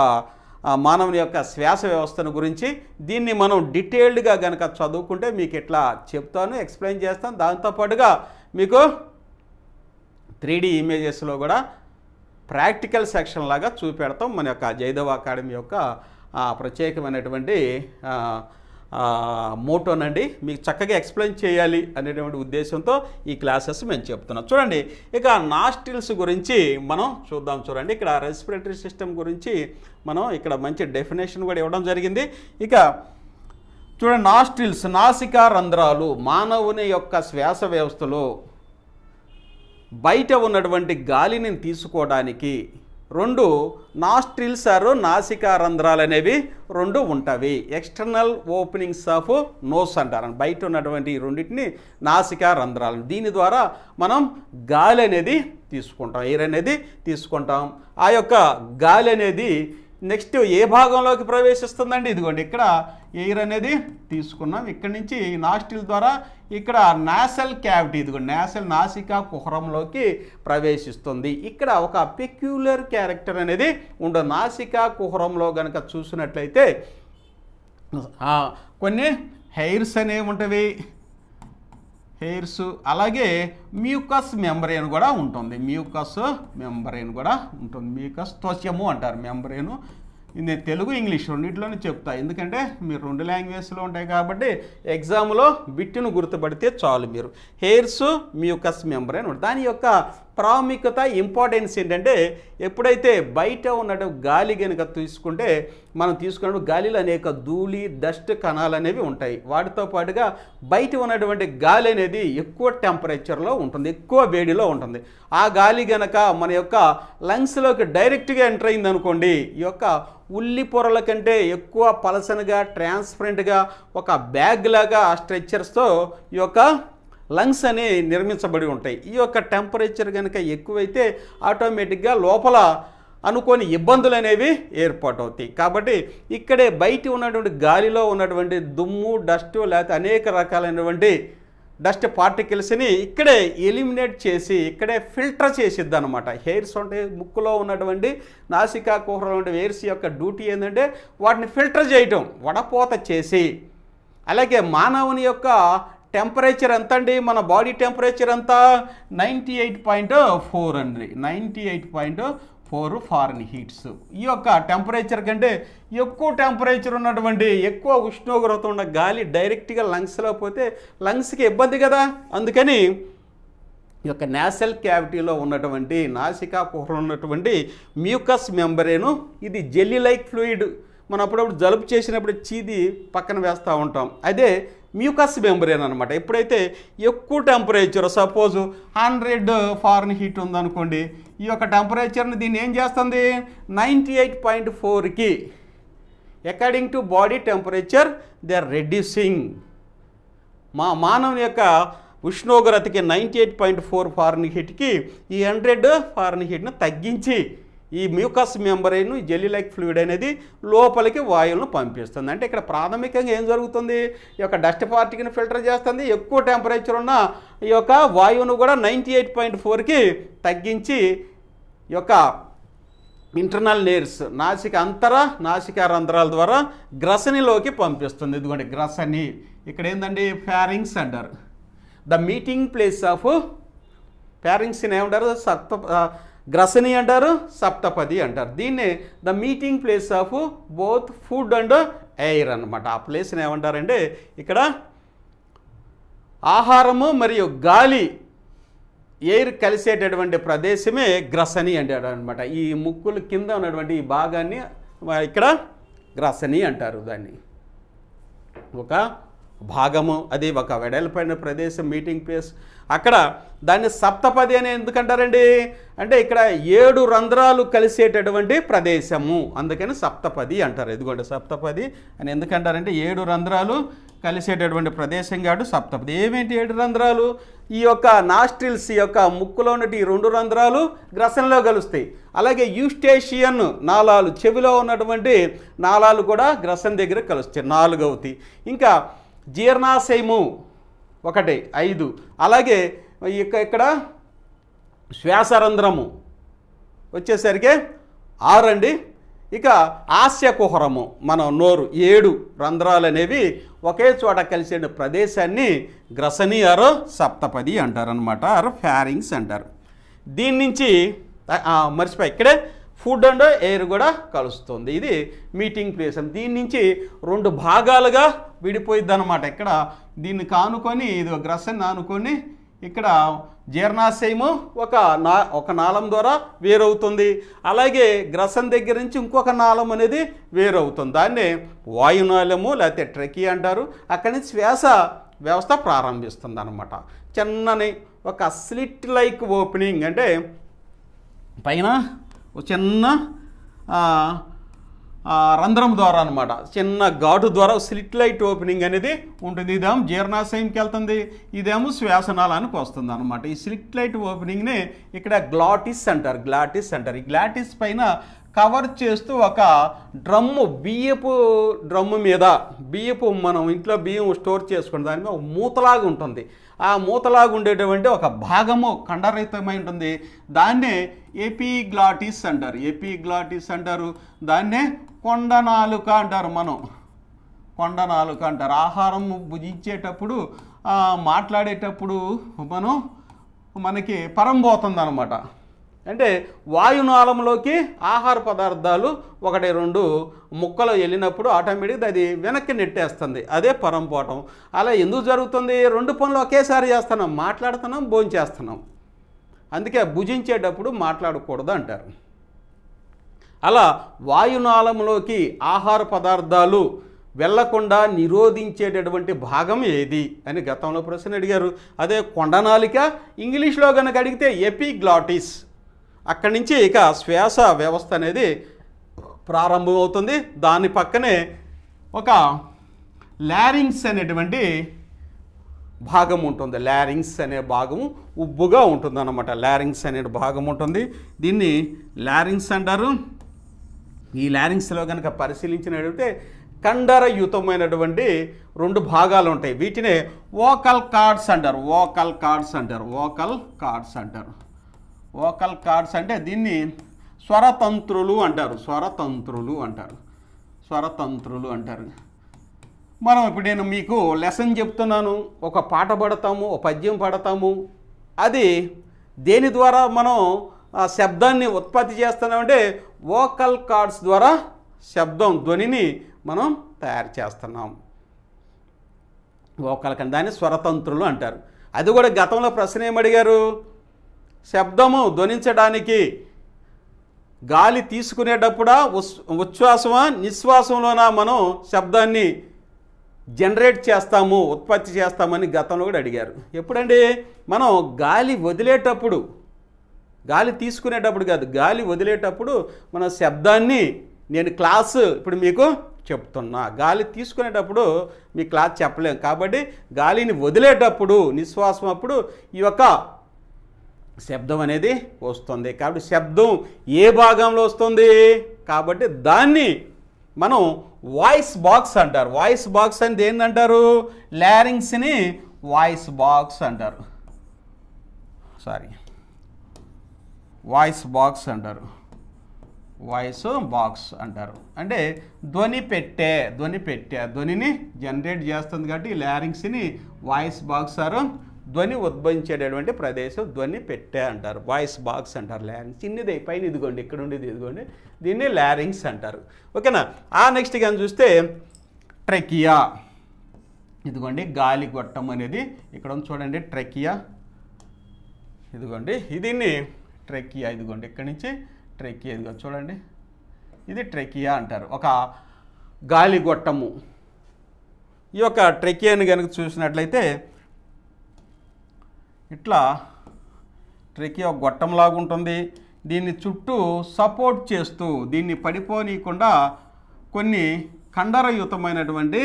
S1: మానవుని యొక్క శ్వాస వ్యవస్థను గురించి. దీన్ని మనం డీటెయిల్డ్గా కనుక చదువుకుంటే మీకు ఇట్లా చెప్తాను, ఎక్స్ప్లెయిన్ చేస్తాను. దాంతోపాటుగా మీకు 3D ఇమేజెస్లో కూడా ప్రాక్టికల్ సెక్షన్ లాగా చూపెడతాం. మన యొక్క జయదేవ్ అకాడమీ యొక్క ప్రత్యేకమైనటువంటి మోటోనండి. మీకు చక్కగా ఎక్స్ప్లెయిన్ చేయాలి అనేటువంటి ఉద్దేశంతో ఈ క్లాసెస్ మేము చెప్తున్నాం. చూడండి, ఇక నాస్ట్రిల్స్ గురించి మనం చూద్దాం. చూడండి, ఇక్కడ రెస్పిరేటరీ సిస్టమ్ గురించి మనం ఇక్కడ మంచి డెఫినేషన్ కూడా ఇవ్వడం జరిగింది. ఇక చూడండి, నాస్ట్రిల్స్, నాసికా రంధ్రాలు మానవుని యొక్క శ్వాస వ్యవస్థలో బయట ఉన్నటువంటి గాలిని తీసుకోవడానికి 2 నాస్ట్రిల్స్ ఆర్ నాసికా రంధ్రాలు అనేవి 2 ఉంటవి. ఎక్స్టర్నల్ ఓపెనింగ్స్ ఆఫ్ నోస్ అంటారు. బయట ఉన్నటువంటి ఈ రెండింటిని నాసికా రంధ్రాలు. దీని ద్వారా మనం గాలి అనేది తీసుకుంటాం, ఎయిర్ అనేది తీసుకుంటాం. ఆ యొక్క గాలి అనేది నెక్స్ట్ ఏ భాగంలోకి ప్రవేశిస్తుందండి? ఇదిగోండి, ఇక్కడ ఎయిర్ అనేది తీసుకున్నాం. ఇక్కడ నుంచి నాస్ట్రిల్ ద్వారా ఇక్కడ నాసల్ క్యావిటీ, ఇదిగోండి నాసికా కుహరంలోకి ప్రవేశిస్తుంది. ఇక్కడ ఒక పెక్యులర్ క్యారెక్టర్ అనేది ఉండదు. నాసికా కుహరంలో కనుక చూసినట్లయితే కొన్ని హెయిర్స్ అనేవి ఉంటవి, హెయిర్స్. అలాగే మ్యూకస్ మెంబ్రెయిన్ కూడా ఉంటుంది. మ్యూకస్ త్వచము అంటారు. మెంబ్రెయిన్ నేను తెలుగు ఇంగ్లీష్ రెండింటిలోనే చెప్తా, ఎందుకంటే మీరు 2 లాంగ్వేజ్లో ఉంటాయి కాబట్టి ఎగ్జామ్లో బిట్టును గుర్తుపడితే చాలు మీరు. Hairs, mucus membrane. దాని యొక్క ప్రాముఖ్యత, ఇంపార్టెన్స్ ఏంటంటే, ఎప్పుడైతే బయట ఉన్నట్టు గాలి కనుక తీసుకుంటే మనం తీసుకున్నప్పుడు గాలిలో అనేక ధూళి, డస్ట్ కణాలు అనేవి ఉంటాయి. వాటితో పాటుగా బయట ఉన్నటువంటి గాలి అనేది ఎక్కువ టెంపరేచర్లో ఉంటుంది, ఎక్కువ వేడిలో ఉంటుంది. ఆ గాలి కనుక మన యొక్క లంగ్స్లోకి డైరెక్ట్గా ఎంటర్ అయింది అనుకోండి, ఈ యొక్క ఉల్లి పొరల కంటే ఎక్కువ పలసనగా, ట్రాన్స్పరెంట్గా ఒక బ్యాగ్ లాగా ఆ స్ట్రెచ్చర్స్తో ఈ యొక్క లంగ్స్ అని నిర్మించబడి ఉంటాయి. ఈ యొక్క టెంపరేచర్ కనుక ఎక్కువైతే ఆటోమేటిక్గా లోపల అనుకోని ఇబ్బందులు అనేవి ఏర్పాటవుతాయి. కాబట్టి ఇక్కడే బయట ఉన్నటువంటి గాలిలో ఉన్నటువంటి దుమ్ము, డస్టు, లేకపోతే అనేక రకాలైనటువంటి డస్ట్ పార్టికల్స్ని ఇక్కడే ఎలిమినేట్ చేసి ఇక్కడే ఫిల్టర్ చేసిద్ది అనమాట. హెయిర్స్ అంటే ముక్కులో ఉన్నటువంటి నాసికా కుహరంలో ఉండే హెయిర్స్ యొక్క డ్యూటీ ఏంటంటే వాటిని ఫిల్టర్ చేయటం, వడపోత చేసి. అలాగే మానవుని యొక్క టెంపరేచర్ ఎంత అండి, మన బాడీ టెంపరేచర్ ఎంత 98.4 అండి, 98.4 ఫారెన్హీట్స్. ఈ యొక్క టెంపరేచర్ కంటే ఎక్కువ టెంపరేచర్ ఉన్నటువంటి ఎక్కువ ఉష్ణోగ్రత ఉన్న గాలి డైరెక్ట్గా లంగ్స్లో పోతే లంగ్స్కి ఇబ్బంది కదా. అందుకని ఈ యొక్క నాసల్ క్యావిటీలో ఉన్నటువంటి నాసికా కుహరంలో ఉన్నటువంటి మ్యూకస్ మెంబ్రేను ఇది జెల్లీ లైక్ ఫ్లూయిడ్. మనం అప్పుడప్పుడు జలుబు చేసినప్పుడు చీది పక్కన వేస్తూ ఉంటాం, అదే మ్యూకస్ మెంబ్రేన్ అనమాట. ఎప్పుడైతే ఎక్కువ టెంపరేచర్ సపోజ్ 100 ఫారెన్హీట్ ఉందనుకోండి, ఈ యొక్క టెంపరేచర్ని దీన్ని ఏం చేస్తుంది 98.4కి according to body temperature they are reducing. మానవుని యొక్క ఉష్ణోగ్రతకి 98.4 ఫారెన్హీట్కి ఈ 100 ఫారెన్హీట్ను తగ్గించి ఈ mucus membrane jelly like fluid అనేది లోపలికి వాయువులను పంపిస్తుంది. అంటే ఇక్కడ ప్రాథమికంగా ఏం జరుగుతుంది, ఈ యొక్క డస్ట్ పార్టికల్ని ఫిల్టర్ చేస్తుంది, ఎక్కువ టెంపరేచర్ ఉన్న ఈ యొక్క వాయువును కూడా 98.4కి తగ్గించి ఈ యొక్క ఇంటర్నల్ నేర్స్ నాసికా రంధ్రాల ద్వారా గ్రసనిలోకి పంపిస్తుంది. ఇదిగోండి గ్రసని, ఇక్కడ ఏంటండి ఫ్యారింగ్స్ అంటారు. ద మీటింగ్ ప్లేస్ ఆఫ్ ఫ్యారింగ్స్ని ఏమంటారు, గ్రసని అంటారు, సప్తపది అంటారు. దీన్నే the meeting place of both food and air అనమాట. ఆ ప్లేస్ని ఏమంటారంటే ఇక్కడ ఆహారము మరియు గాలి ఎయిర్ కలిసేటటువంటి ప్రదేశమే గ్రసని అంటారు అనమాట. ఈ ముక్కులు కింద ఉన్నటువంటి ఈ భాగాన్ని ఇక్కడ గ్రసని అంటారు. దాన్ని ఒక భాగము, అది ఒక వెడల్పైన ప్రదేశం మీటింగ్ ప్లేస్. అక్కడ దాన్ని సప్తపది అని ఎందుకంటారండి అంటే ఇక్కడ 7 రంధ్రాలు కలిసేటటువంటి ప్రదేశము, అందుకని సప్తపది అంటారు. ఇదిగోండి సప్తపది అని ఎందుకంటారంటే 7 రంధ్రాలు కలిసేటటువంటి ప్రదేశం కాబట్టి సప్తపది. ఏమేంటి 7 రంధ్రాలు, ఈ యొక్క నాస్ట్రిల్స్ ఈ యొక్క ముక్కులో ఉన్నటువంటి ఈ 2 రంధ్రాలు గ్రసనలో కలుస్తాయి. అలాగే యూస్టేషియన్ నాళాలు, చెవిలో ఉన్నటువంటి నాళాలు కూడా గ్రసన్ దగ్గర కలుస్తాయి, 4వది. ఇంకా జీర్ణాశయము 1 5, అలాగే ఇక్కడ శ్వాసరంధ్రము వచ్చేసరికి 6 అండి. ఇక ఆస్యకుహరము మనం నోరు 7 రంధ్రాలు అనేవి ఒకే చోట కలిసే ప్రదేశాన్ని గ్రసని ఆరో సప్తపది అంటారనమాట, ఆరో ఫ్యారింగ్స్ అంటారు. దీని నుంచి మర్చిపోయి ఇక్కడే ఫుడ్ అండ్ ఎయిర్ కూడా కలుస్తుంది. ఇది మీటింగ్ ప్లేస్. దీని నుంచి 2 భాగాలుగా విడిపోయిద్ది అనమాట. ఇక్కడ దీన్ని కానుకొని ఇది గ్రసన్ ఆనుకొని ఇక్కడ జీర్ణాశయము ఒక నాళం ద్వారా వేరవుతుంది. అలాగే గ్రసన్ దగ్గర నుంచి ఇంకొక నాళం అనేది వేరవుతుంది. దాన్నే వాయునాళము లేకపోతే ట్రెకీ అంటారు. అక్కడి నుంచి శ్వాస వ్యవస్థ ప్రారంభిస్తుంది అనమాట. చిన్నని ఒక స్లిట్ లైక్ ఓపెనింగ్, అంటే పైన చిన్న రంధ్రం ద్వారా అనమాట, చిన్న ఘాటు ద్వారా స్లిట్ లైట్ ఓపెనింగ్ అనేది ఉంటుంది. ఇదేమో జీర్ణాశయంకి వెళ్తుంది, ఇదేమో శ్వాసనాళానికి వస్తుంది అనమాట. ఈ స్లిట్ లైట్ ఓపెనింగ్ని ఇక్కడ గ్లాటిస్ అంటారు. ఈ గ్లాటిస్ పైన కవర్ చేస్తూ ఒక డ్రమ్ము, బియ్యపు డ్రమ్ము మీద మనం ఇంట్లో బియ్యం స్టోర్ చేసుకునే దాని మీద ఒక మూతలాగా ఉంటుంది. ఆ మూతలాగా ఉండేటువంటి ఒక భాగము ఖండరహితమై ఉంటుంది. దాన్నే ఎపిగ్లాటిస్ అంటారు. దాన్నే కొండనాలుక అంటారు. కొండనాలుక అంటారు. ఆహారం భుజించేటప్పుడు మాట్లాడేటప్పుడు మనకి పరంబోతుంది అనమాట. అంటే వాయునాళంలోకి ఆహార పదార్థాలు 1 2 ముక్కలు వెళ్ళినప్పుడు ఆటోమేటిక్గా అది వెనక్కి నెట్టేస్తుంది, అదే పరంపోవటం. అలా ఎందుకు జరుగుతుంది, 2 పనులు ఒకేసారి చేస్తున్నాం, మాట్లాడుతున్నాం, భోంచేస్తున్నాం. అందుకే భుజించేటప్పుడు మాట్లాడకూడదు అంటారు. అలా వాయునాళంలోకి ఆహార పదార్థాలు వెళ్లకుండా నిరోధించేటటువంటి భాగం ఏది అని గతంలో ప్రశ్న అడిగారు. అదే కొండనాలిక. ఇంగ్లీష్లో కనుక అడిగితే ఎపిగ్లాటిస్. అక్కడి నుంచి ఇక శ్వాస వ్యవస్థ అనేది ప్రారంభమవుతుంది. దాని పక్కనే ఒక లారింగ్స్ అనేటువంటి భాగం ఉంటుంది. లారింగ్స్ అనే భాగము ఉబ్బుగా ఉంటుంది అన్నమాట. లారింగ్స్ అనే భాగం ఉంటుంది. దీన్ని లారింగ్స్ అంటారు. ఈ లారింగ్స్లో కనుక పరిశీలించినట్లయితే కండరయుతమైనటువంటి రెండు భాగాలు ఉంటాయి. వీటినే వోకల్ కార్డ్స్ అంటారు. వోకల్ కార్డ్స్ అంటారు. వోకల్ కార్డ్స్ అంటారు. వోకల్ కార్డ్స్ అంటే దీన్ని స్వరతంత్రులు అంటారు. స్వరతంత్రులు అంటారు. స్వరతంత్రులు అంటారు. మనం ఇప్పుడు నేను మీకు లెసన్ చెప్తున్నాను, ఒక పాట పాడతాము, ఒక పద్యం పాడతాము. అది దేని ద్వారా మనం ఆ శబ్దాన్ని ఉత్పత్తి చేస్తున్నామంటే వోకల్ కార్డ్స్ ద్వారా శబ్దం ధ్వనిని మనం తయారు చేస్తున్నాం. వోకల్ కార్డ్ దాన్ని స్వరతంత్రులు అంటారు. అది కూడా గతంలో ప్రశ్న ఏమడిగారు, శబ్దము ధ్వనించడానికి గాలి తీసుకునేటప్పుడా ఉచ్ఛ్వాసమా నిశ్వాసంలోనా మనం శబ్దాన్ని జనరేట్ చేస్తాము, ఉత్పత్తి చేస్తామని గతంలో కూడా అడిగారు. ఎప్పుడండి, మనం గాలి వదిలేటప్పుడు, గాలి తీసుకునేటప్పుడు కాదు, గాలి వదిలేటప్పుడు మన శబ్దాన్ని, నేను క్లాసు ఇప్పుడు మీకు చెప్తున్నా, గాలి తీసుకునేటప్పుడు మీ క్లాస్ చెప్పలేము కాబట్టి గాలిని వదిలేటప్పుడు నిశ్వాసం అప్పుడు ఈ యొక్క శబ్దం అనేది వస్తుంది. కాబట్టి శబ్దం ఏ భాగంలో వస్తుంది కాబట్టి దాన్ని మనం వాయిస్ బాక్స్ అంటారు. వాయిస్ బాక్స్ అంటే ఏంటంటారు, లారింగ్స్ని వాయిస్ బాక్స్ అంటారు. వాయిస్ బాక్స్ అంటారు. వాయిస్ బాక్స్ అంటారు. అంటే ధ్వని పెట్టే ధ్వనిని జనరేట్ చేస్తుంది కాబట్టి ఈ లారింగ్స్ని వాయిస్ బాక్స్ ఆరు ధ్వని ఉద్భవించేటటువంటి ప్రదేశం ధ్వని పెట్టే అంటారు. వాయిస్ బాక్స్ అంటారు. లారింగ్స్ చిన్నది పైన ఇదిగోండి, ఇక్కడ ఉండేది ఇదిగోండి, దీన్ని లారింగ్స్ అంటారు. ఓకేనా. ఆ నెక్స్ట్ కానీ చూస్తే ట్రెకియా. ఇదిగోండి గాలి గొట్టం అనేది ఇక్కడ ఉంది చూడండి, ట్రెకియా. ఇదిగోండి దీన్ని ట్రెకియా. ఇదిగోండి ఇక్కడి నుంచి ట్రెకియా, ఇదిగో చూడండి, ఇది ట్రెకియా అంటారు, ఒక గాలి గొట్టము. ఈ యొక్క ట్రెకియాని కనుక చూసినట్లయితే ఇట్లా ట్రెకియా ఒక గొట్టంలాగా ఉంటుంది. దీన్ని చుట్టూ సపోర్ట్ చేస్తూ దీన్ని పడిపోనీయకుండా కొన్ని కండరయుతమైనటువంటి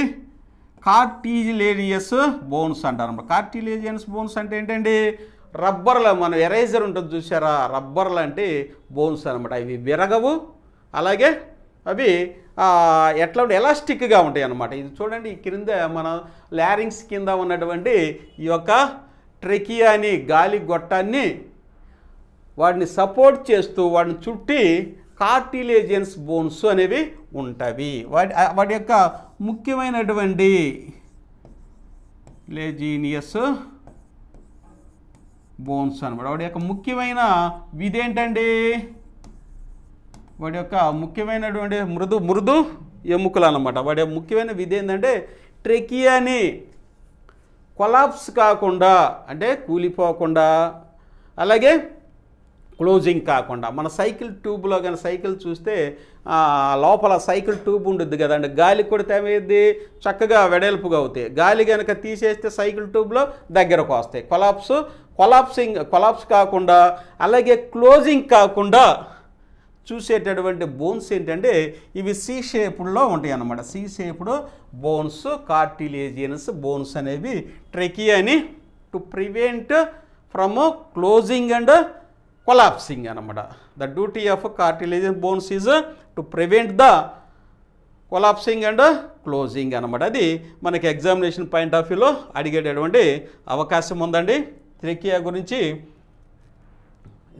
S1: కార్టిలేజియస్ బోన్స్ అంటారు. కార్టిలేజియస్ బోన్స్ అంటే ఏంటండి, రబ్బర్లు, మన ఎరేజర్ ఉంటుంది చూసారా, రబ్బర్లు అంటే బోన్స్ అనమాట. ఇవి విరగవు, అలాగే అవి ఎట్లా ఎలాస్టిక్గా ఉంటాయి అన్నమాట. ఇది చూడండి, క్రింద మన లారింగ్స్ కింద ఉన్నటువంటి ఈ యొక్క ట్రెకియాని గాలి గొట్టాన్ని వాటిని సపోర్ట్ చేస్తూ వాటిని చుట్టి కార్టిలేజియస్ బోన్స్ అనేవి ఉంటాయి. వాటి యొక్క ముఖ్యమైనటువంటి లేజినియస్ బోన్స్ అనమాట. వాడి యొక్క ముఖ్యమైన విధి ఏంటండి, వాడి యొక్క ముఖ్యమైనటువంటి మృదు ఎముకలు అన్నమాట. వాడి ముఖ్యమైన విధి ఏంటంటే ట్రెకియాని కొలాప్స్ కాకుండా, అంటే కూలిపోకుండా, అలాగే క్లోజింగ్ కాకుండా. మన సైకిల్ ట్యూబ్లో కానీ సైకిల్ చూస్తే లోపల సైకిల్ ట్యూబ్ ఉంటుంది కదండి, గాలి కొడితే ఏమైంది, చక్కగా వెడల్పుగా అవుతాయి. గాలి కనుక తీసేస్తే సైకిల్ ట్యూబ్లో దగ్గరకు వస్తాయి. కొలాప్స్ కాకుండా, అలాగే క్లోజింగ్ కాకుండా చూసేటటువంటి బోన్స్ ఏంటంటే ఇవి సి షేపుల్లో ఉంటాయి అన్నమాట. C shaped bones, cartilaginous bones అనేవి ట్రెకియాని to prevent from closing and collapsing అన్నమాట. The duty of cartilaginous bones is to prevent the collapsing and closing అన్నమాట. అది మనకి ఎగ్జామినేషన్ పాయింట్ ఆఫ్ వ్యూలో అడిగేటటువంటి అవకాశం ఉందండి ట్రెకియా గురించి.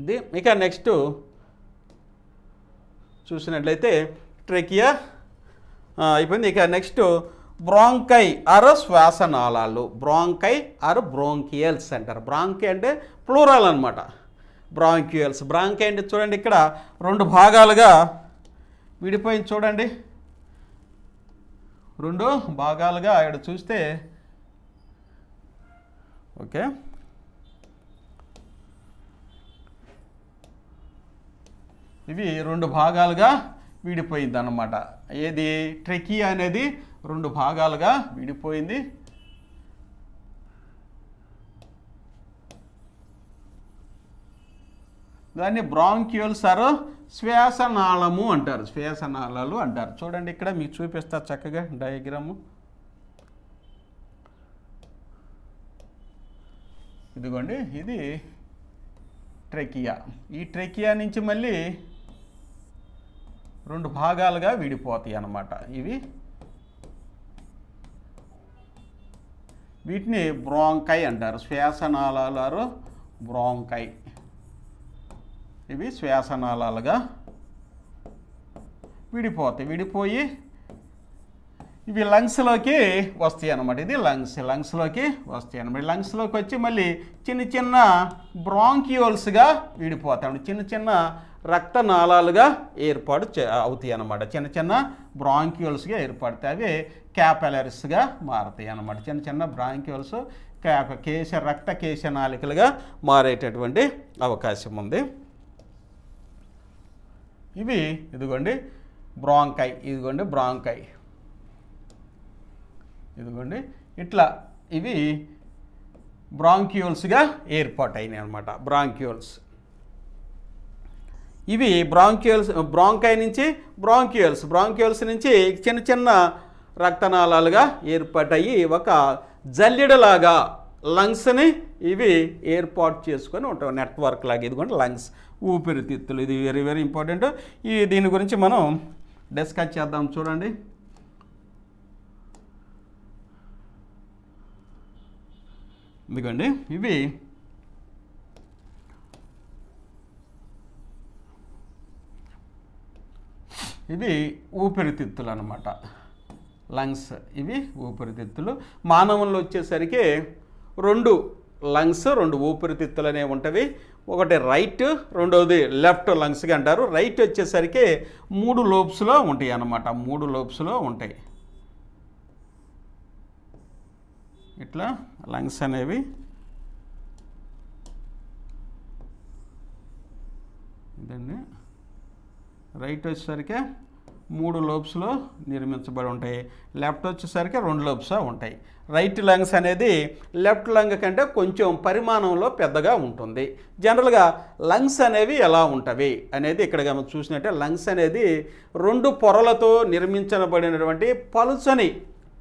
S1: ఇది ఇక నెక్స్ట్ చూసినట్లయితే ట్రెకియా అయిపోయింది. ఇక నెక్స్ట్ బ్రాంకై ఆర్ శ్వాసనాళాలు. బ్రాంకై ఆర్ బ్రోంకియల్స్ అంటారు. బ్రాంకై అంటే ప్లూరల్ అనమాట. బ్రాంక్యూయల్స్. బ్రాంకై అంటే చూడండి ఇక్కడ రెండు భాగాలుగా విడిపోయింది చూడండి, రెండు భాగాలుగా ఇక్కడ చూస్తే ఓకే, ఇవి రెండు భాగాలుగా విడిపోయింది అన్నమాట. ఏది, ట్రెకియా అనేది రెండు భాగాలుగా విడిపోయింది. దాన్ని బ్రాంక్యూల్స్ ఆర్ శ్వాసనాళము అంటారు. శ్వాసనాళాలు అంటారు. చూడండి ఇక్కడ మీకు చూపిస్తారు చక్కగా డయాగ్రాము. ఇదిగోండి, ఇది ట్రెకియా. ఈ ట్రెకియా నుంచి మళ్ళీ రెండు భాగాలుగా విడిపోతాయి అన్నమాట. ఇవి వీటిని బ్రాంకై అంటారు. శ్వాసనాళాలు బ్రాంకై. ఇవి శ్వాసనాళాలుగా విడిపోయి ఇవి లంగ్స్లోకి వస్తాయి అన్నమాట. ఇది లంగ్స్లోకి వస్తాయి అన్నమాట. లంగ్స్లోకి వచ్చి మళ్ళీ చిన్న చిన్న బ్రాంక్యూల్స్గా విడిపోతాయి. చిన్న చిన్న రక్తనాళాలుగా ఏర్పాటు అవుతాయి అన్నమాట. చిన్న చిన్న బ్రాంక్యూల్స్గా ఏర్పడతాయి. అవి క్యాపిలరీస్గా మారుతాయి అన్నమాట. చిన్న చిన్న బ్రాంక్యూల్స్ రక్త కేశనాళికలుగా మారేటటువంటి అవకాశం ఉంది. ఇవి ఇదిగోండి బ్రాంకై. ఇదిగోండి ఇట్లా ఇవి బ్రాంక్యూల్స్గా ఏర్పాటైనాయి అన్నమాట. ఇవి బ్రాంకై నుంచి బ్రాంక్యూల్స్ నుంచి చిన్న చిన్న రక్తనాళాలుగా ఏర్పాటయ్యి ఒక జల్లెడలాగా లంగ్స్ని ఇవి ఏర్పాటు చేసుకొని ఉంటాయి. నెట్వర్క్ లాగా. ఇదిగోండి లంగ్స్, ఊపిరితిత్తులు. ఇది వెరీ వెరీ ఇంపార్టెంట్. దీని గురించి మనం డిస్కస్ చేద్దాం. చూడండి, ఇదిగోండి ఇవి ఊపిరితిత్తులు అన్నమాట. లంగ్స్ ఇవి ఊపిరితిత్తులు. మానవుల్లో వచ్చేసరికి 2 లంగ్స్ 2 ఊపిరితిత్తులు అనేవి ఉంటవి. ఒకటి రైట్, రెండవది లెఫ్ట్ లంగ్స్గా అంటారు. రైట్ వచ్చేసరికి 3 లోబ్స్లో ఉంటాయి అన్నమాట. 3 లోబ్స్లో ఉంటాయి. ఇట్లా లంగ్స్ అనేవి ఇదండి. రైట్ వచ్చేసరికి 3 లోబ్స్లో నిర్మించబడి ఉంటాయి. లెఫ్ట్ వచ్చేసరికి 2 లోబ్స్ ఉంటాయి. రైట్ లంగ్స్ అనేది లెఫ్ట్ లంగ్ కంటే కొంచెం పరిమాణంలో పెద్దగా ఉంటుంది. జనరల్గా లంగ్స్ అనేవి ఎలా ఉంటవి అనేది ఇక్కడ మనం చూసినట్టే లంగ్స్ అనేది 2 పొరలతో నిర్మించబడినటువంటి పలుచని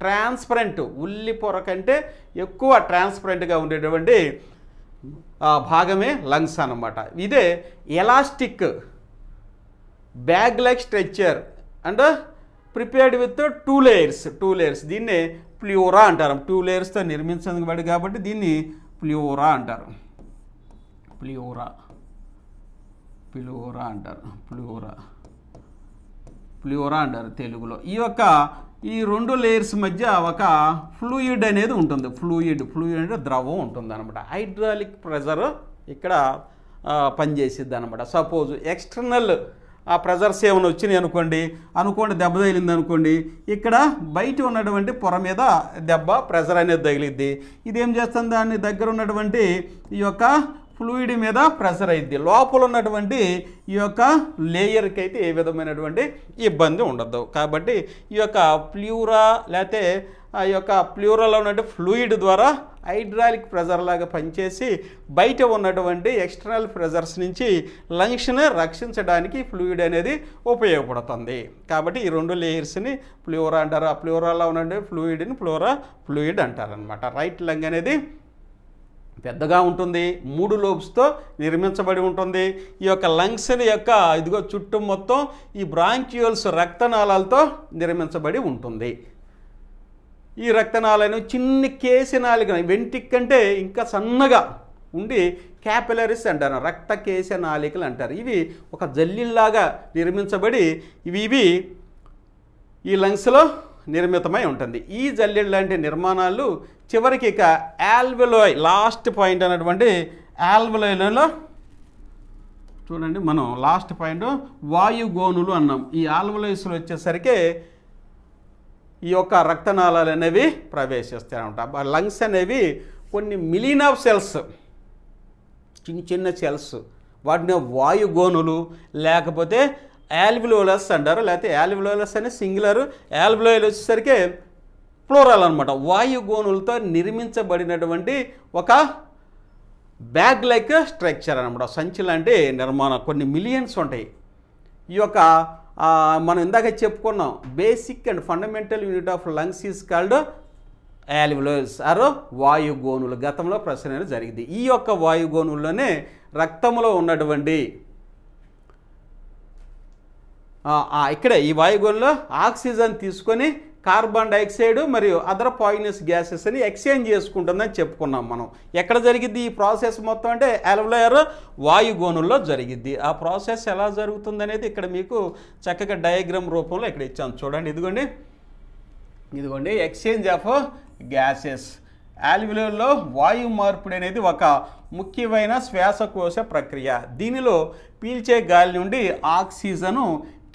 S1: ట్రాన్స్పరెంట్ ఉల్లి పొర కంటే ఎక్కువ ట్రాన్స్పరెంట్గా ఉండేటువంటి భాగమే లంగ్స్ అన్నమాట. ఇదే elastic bag like structure and prepared with 2 layers. దీన్నే ప్ల్యూరా అంటారు. 2 లేయర్స్తో నిర్మించబడి కాబట్టి దీన్ని ప్ల్యూరా అంటారు. ప్ల్యూరా అంటారు తెలుగులో. ఈ 2 లేయర్స్ మధ్య ఒక ఫ్లూయిడ్ అనేది ఉంటుంది. ఫ్లూయిడ్ అంటే ద్రవం ఉంటుంది అనమాట. హైడ్రాలిక్ ప్రెజర్ ఇక్కడ పనిచేసిద్ది అనమాట. సపోజ్ ఎక్స్టర్నల్ ఆ ప్రెజర్స్ ఏమైనా వచ్చినాయి అనుకోండి, దెబ్బ తగిలింది అనుకోండి, ఇక్కడ బయట ఉన్నటువంటి పొర మీద ప్రెజర్ అనేది తగిలిద్ది. ఇదేం చేస్తుంది, దాన్ని దగ్గర ఉన్నటువంటి ఈ యొక్క ఫ్లూయిడ్ మీద ప్రెషర్ అయింది. లోపల ఉన్నటువంటి ఈ యొక్క లేయర్కి అయితే ఏ విధమైనటువంటి ఇబ్బంది ఉండదు. కాబట్టి ఈ యొక్క ప్ల్యూరా లేకపోతే ఆ యొక్క ప్ల్యూరాలో ఉన్నటువంటి ఫ్లూయిడ్ ద్వారా హైడ్రాలిక్ ప్రెజర్ లాగా పనిచేసి బయట ఉన్నటువంటి ఎక్స్టర్నల్ ప్రెజర్స్ నుంచి లంగ్స్ని రక్షించడానికి ఫ్లూయిడ్ అనేది ఉపయోగపడుతుంది. కాబట్టి ఈ 2 లేయర్స్ని ప్ల్యూరా అంటారు. ఆ ప్ల్యూరాలో ఉన్నటువంటి ఫ్లూయిడ్ని ఫ్లూయిడ్ అంటారనమాట. రైట్ లంగ్ అనేది పెద్దగా ఉంటుంది, 3 లోబ్స్తో నిర్మించబడి ఉంటుంది. ఈ యొక్క లంగ్స్ని యొక్క ఇదిగో చుట్టూ మొత్తం ఈ బ్రాంక్యూల్స్ రక్తనాళాలతో నిర్మించబడి ఉంటుంది. ఈ రక్తనాళాలను చిన్న కేశనాళిక వెంట్రిక్ కంటే ఇంకా సన్నగా ఉండి క్యాపిలరీస్ అంటారు, రక్త కేశనాళికలు అంటారు. ఇవి ఒక జల్లిల్లాగా నిర్మించబడి ఇవి ఈ లంగ్స్లో నిర్మితమై ఉంటుంది. ఈ జల్లెడ్ లాంటి నిర్మాణాలు చివరికి ఇక ఆల్వియోలై లాస్ట్ పాయింట్ అన్నటువంటి ఆల్వియోలైలో చూడండి, మనం లాస్ట్ పాయింట్ వాయుగోనులు అన్నాం. ఈ ఆల్వియోలైస్లో వచ్చేసరికి ఈ యొక్క రక్తనాళాలు అనేవి ప్రవేశిస్తాయి అన్నమాట. లంగ్స్ అనేవి కొన్ని మిలియన్ ఆఫ్ సెల్స్, చిన్న సెల్స్, వాటిని వాయుగోనులు లేకపోతే ఆల్వియోలస్ అంటారు. లేకపోతే ఆల్వియోలస్ అనే సింగులర్, ఆల్వియోలై వచ్చేసరికి ప్లూరల్ అనమాట. వాయుగోనులతో నిర్మించబడినటువంటి ఒక బ్యాగ్ లైక్ స్ట్రక్చర్ అనమాట. సంచి లాంటి నిర్మాణం, కొన్ని మిలియన్స్ ఉంటాయి. ఈ యొక్క మనం ఇందాక చెప్పుకున్నాం, basic and fundamental unit of lungs is called alveolus or వాయుగోనులు. గతంలో ప్రశ్న అనేది జరిగింది. ఈ యొక్క వాయుగోనుల్లోనే రక్తంలో ఉన్నటువంటి ఇక్కడే ఈ వాయుగోనులో ఆక్సిజన్ తీసుకొని కార్బన్ డైఆక్సైడ్ మరియు అదర్ పాయిజనస్ గ్యాసెస్ అని ఎక్స్చేంజ్ చేసుకుంటుందని చెప్పుకున్నాం మనం. ఎక్కడ జరిగిద్ది ఈ ప్రాసెస్ మొత్తం అంటే అల్వియోలార్ వాయుగోనుల్లో జరిగిద్ది. ఆ ప్రాసెస్ ఎలా జరుగుతుంది అనేది ఇక్కడ మీకు చక్కగా డయాగ్రామ్ రూపంలో ఇక్కడ ఇచ్చాను చూడండి. ఇదిగోండి ఎక్స్చేంజ్ ఆఫ్ గ్యాసెస్. అల్వియోలార్లో వాయు మార్పిడి అనేది ఒక ముఖ్యమైన శ్వాసకోశ ప్రక్రియ. దీనిలో పీల్చే గాలి నుండి ఆక్సిజను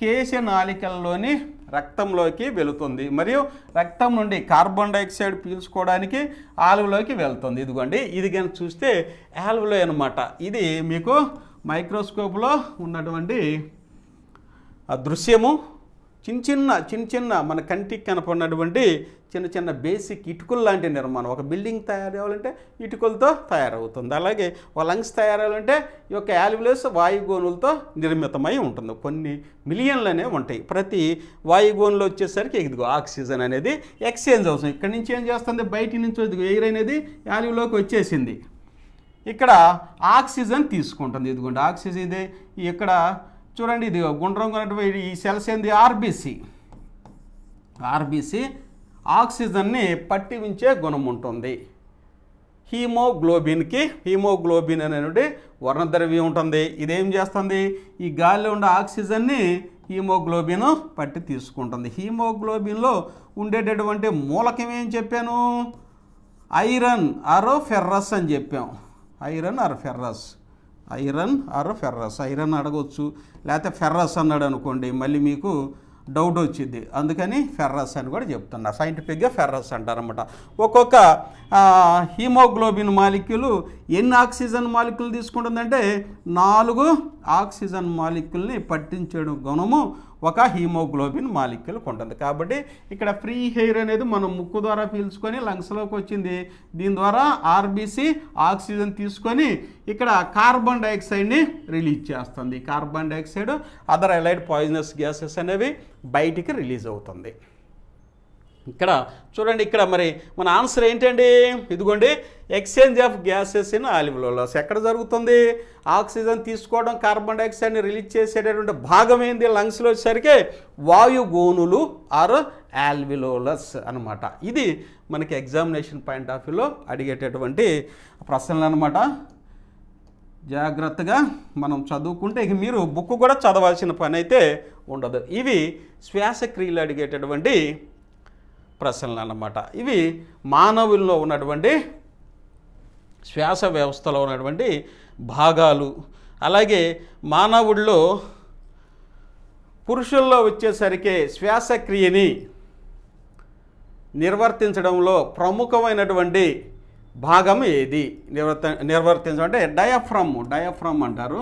S1: కేశనాళికల్లోని రక్తంలోకి వెళుతుంది మరియు రక్తం నుండి కార్బన్ డైఆక్సైడ్ పీల్చుకోవడానికి ఆల్వియోలార్కి వెళ్తుంది. ఇదిగోండి ఇది కానీ చూస్తే అల్వియోలార్ అనమాట. ఇది మీకు మైక్రోస్కోప్లో ఉన్నటువంటి దృశ్యము. చిన్న చిన్న మన కంటికి కనపడినటువంటి చిన్న చిన్న బేసిక్ ఇటుకలు లాంటి నిర్మాణం. ఒక బిల్డింగ్ తయారవ్వాలంటే ఇటుకలతో తయారవుతుంది. అలాగే ఒక లంగ్స్ తయారవ్వాలంటే ఈ యొక్క అల్వియోలస్ వాయుగోనులతో నిర్మితమై ఉంటుంది. కొన్ని మిలియన్లనే ఉంటాయి. ప్రతి వాయుగోనులో వచ్చేసరికి ఇదిగో ఆక్సిజన్ అనేది ఎక్స్చేంజ్ అవుతుంది. ఇక్కడ నుంచి ఏం చేస్తుంది, బయటి నుంచి ఇదిగో ఎయిర్ అనేది అల్వియోలార్కి వచ్చేసింది. ఇక్కడ ఆక్సిజన్ తీసుకుంటుంది. ఇదిగోండి ఆక్సిజన్ ఇది ఇక్కడ చూడండి. ఇది గుండ్రం కొన్నటువంటి ఈ సెల్స్ ఏంది, ఆర్బీసీ ఆక్సిజన్ని పట్టి ఉంచే గుణం ఉంటుంది. హీమోగ్లోబిన్ అనేది వర్ణద్రవ్యం ఉంటుంది. ఇదేం చేస్తుంది, ఈ గాలిలో ఉండే ఆక్సిజన్ని హీమోగ్లోబిన్ పట్టి తీసుకుంటుంది. హీమోగ్లోబిన్లో ఉండేటటువంటి మూలకం ఏం చెప్పాను, ఐరన్ ఆర్ ఫెర్రస్ అని చెప్పాం. ఐరన్ అడగవచ్చు, లేకపోతే ఫెర్రస్ అన్నాడు అనుకోండి మళ్ళీ మీకు డౌట్ వచ్చింది. అందుకని ఫెర్రస్ అని కూడా చెప్తున్నా. సైంటిఫిక్గా ఫెర్రస్ అంటారన్నమాట. ఒక్కొక్క హీమోగ్లోబిన్ మాలిక్యూల్ ఎన్ని ఆక్సిజన్ మాలిక్యూల్ తీసుకుంటుందంటే 4 ఆక్సిజన్ మాలిక్యూల్ని పట్టించడం గుణము ఒక హీమోగ్లోబిన్ మాలిక్యూల్కి ఉంటుంది. కాబట్టి ఇక్కడ ఫ్రీ ఎయిర్ అనేది మనం ముక్కు ద్వారా పీల్చుకొని లంగ్స్లోకి వచ్చింది. దీని ద్వారా ఆర్బీసీ ఆక్సిజన్ తీసుకొని ఇక్కడ కార్బన్ డైఆక్సైడ్ని రిలీజ్ చేస్తుంది. Carbon dioxide other allied poisonous gases అనేవి బయటికి రిలీజ్ అవుతుంది. ఇక్కడ చూడండి, ఇక్కడ మరి మన ఆన్సర్ ఏంటండి, ఇదిగోండి ఎక్స్చేంజ్ ఆఫ్ గ్యాసెస్ ఇన్ అల్వియోలస్ ఎక్కడ జరుగుతుంది, ఆక్సిజన్ తీసుకోవడం కార్బన్ డైఆక్సైడ్ని రిలీజ్ చేసేటటువంటి భాగం ఏంది లంగ్స్లో వచ్చేసరికి వాయుగోనులు ఆర్ అల్వియోలస్ అనమాట. ఇది మనకి ఎగ్జామినేషన్ పాయింట్ ఆఫ్ వ్యూలో అడిగేటటువంటి ప్రశ్నలు అనమాట. జాగ్రత్తగా మనం చదువుకుంటే ఇక మీరు బుక్ కూడా చదవాల్సిన పని అయితే ఉండదు. ఇవి శ్వాసక్రియలు అడిగేటటువంటి ప్రశ్నలు అన్నమాట. ఇవి మానవుల్లో ఉన్నటువంటి శ్వాస వ్యవస్థలో ఉన్నటువంటి భాగాలు. అలాగే మానవుల్లో పురుషుల్లో వచ్చేసరికి శ్వాసక్రియని నిర్వర్తించడంలో ప్రముఖమైనటువంటి భాగం ఏది, నిర్వర్తించడం అంటే డయాఫ్రమ్ అంటారు.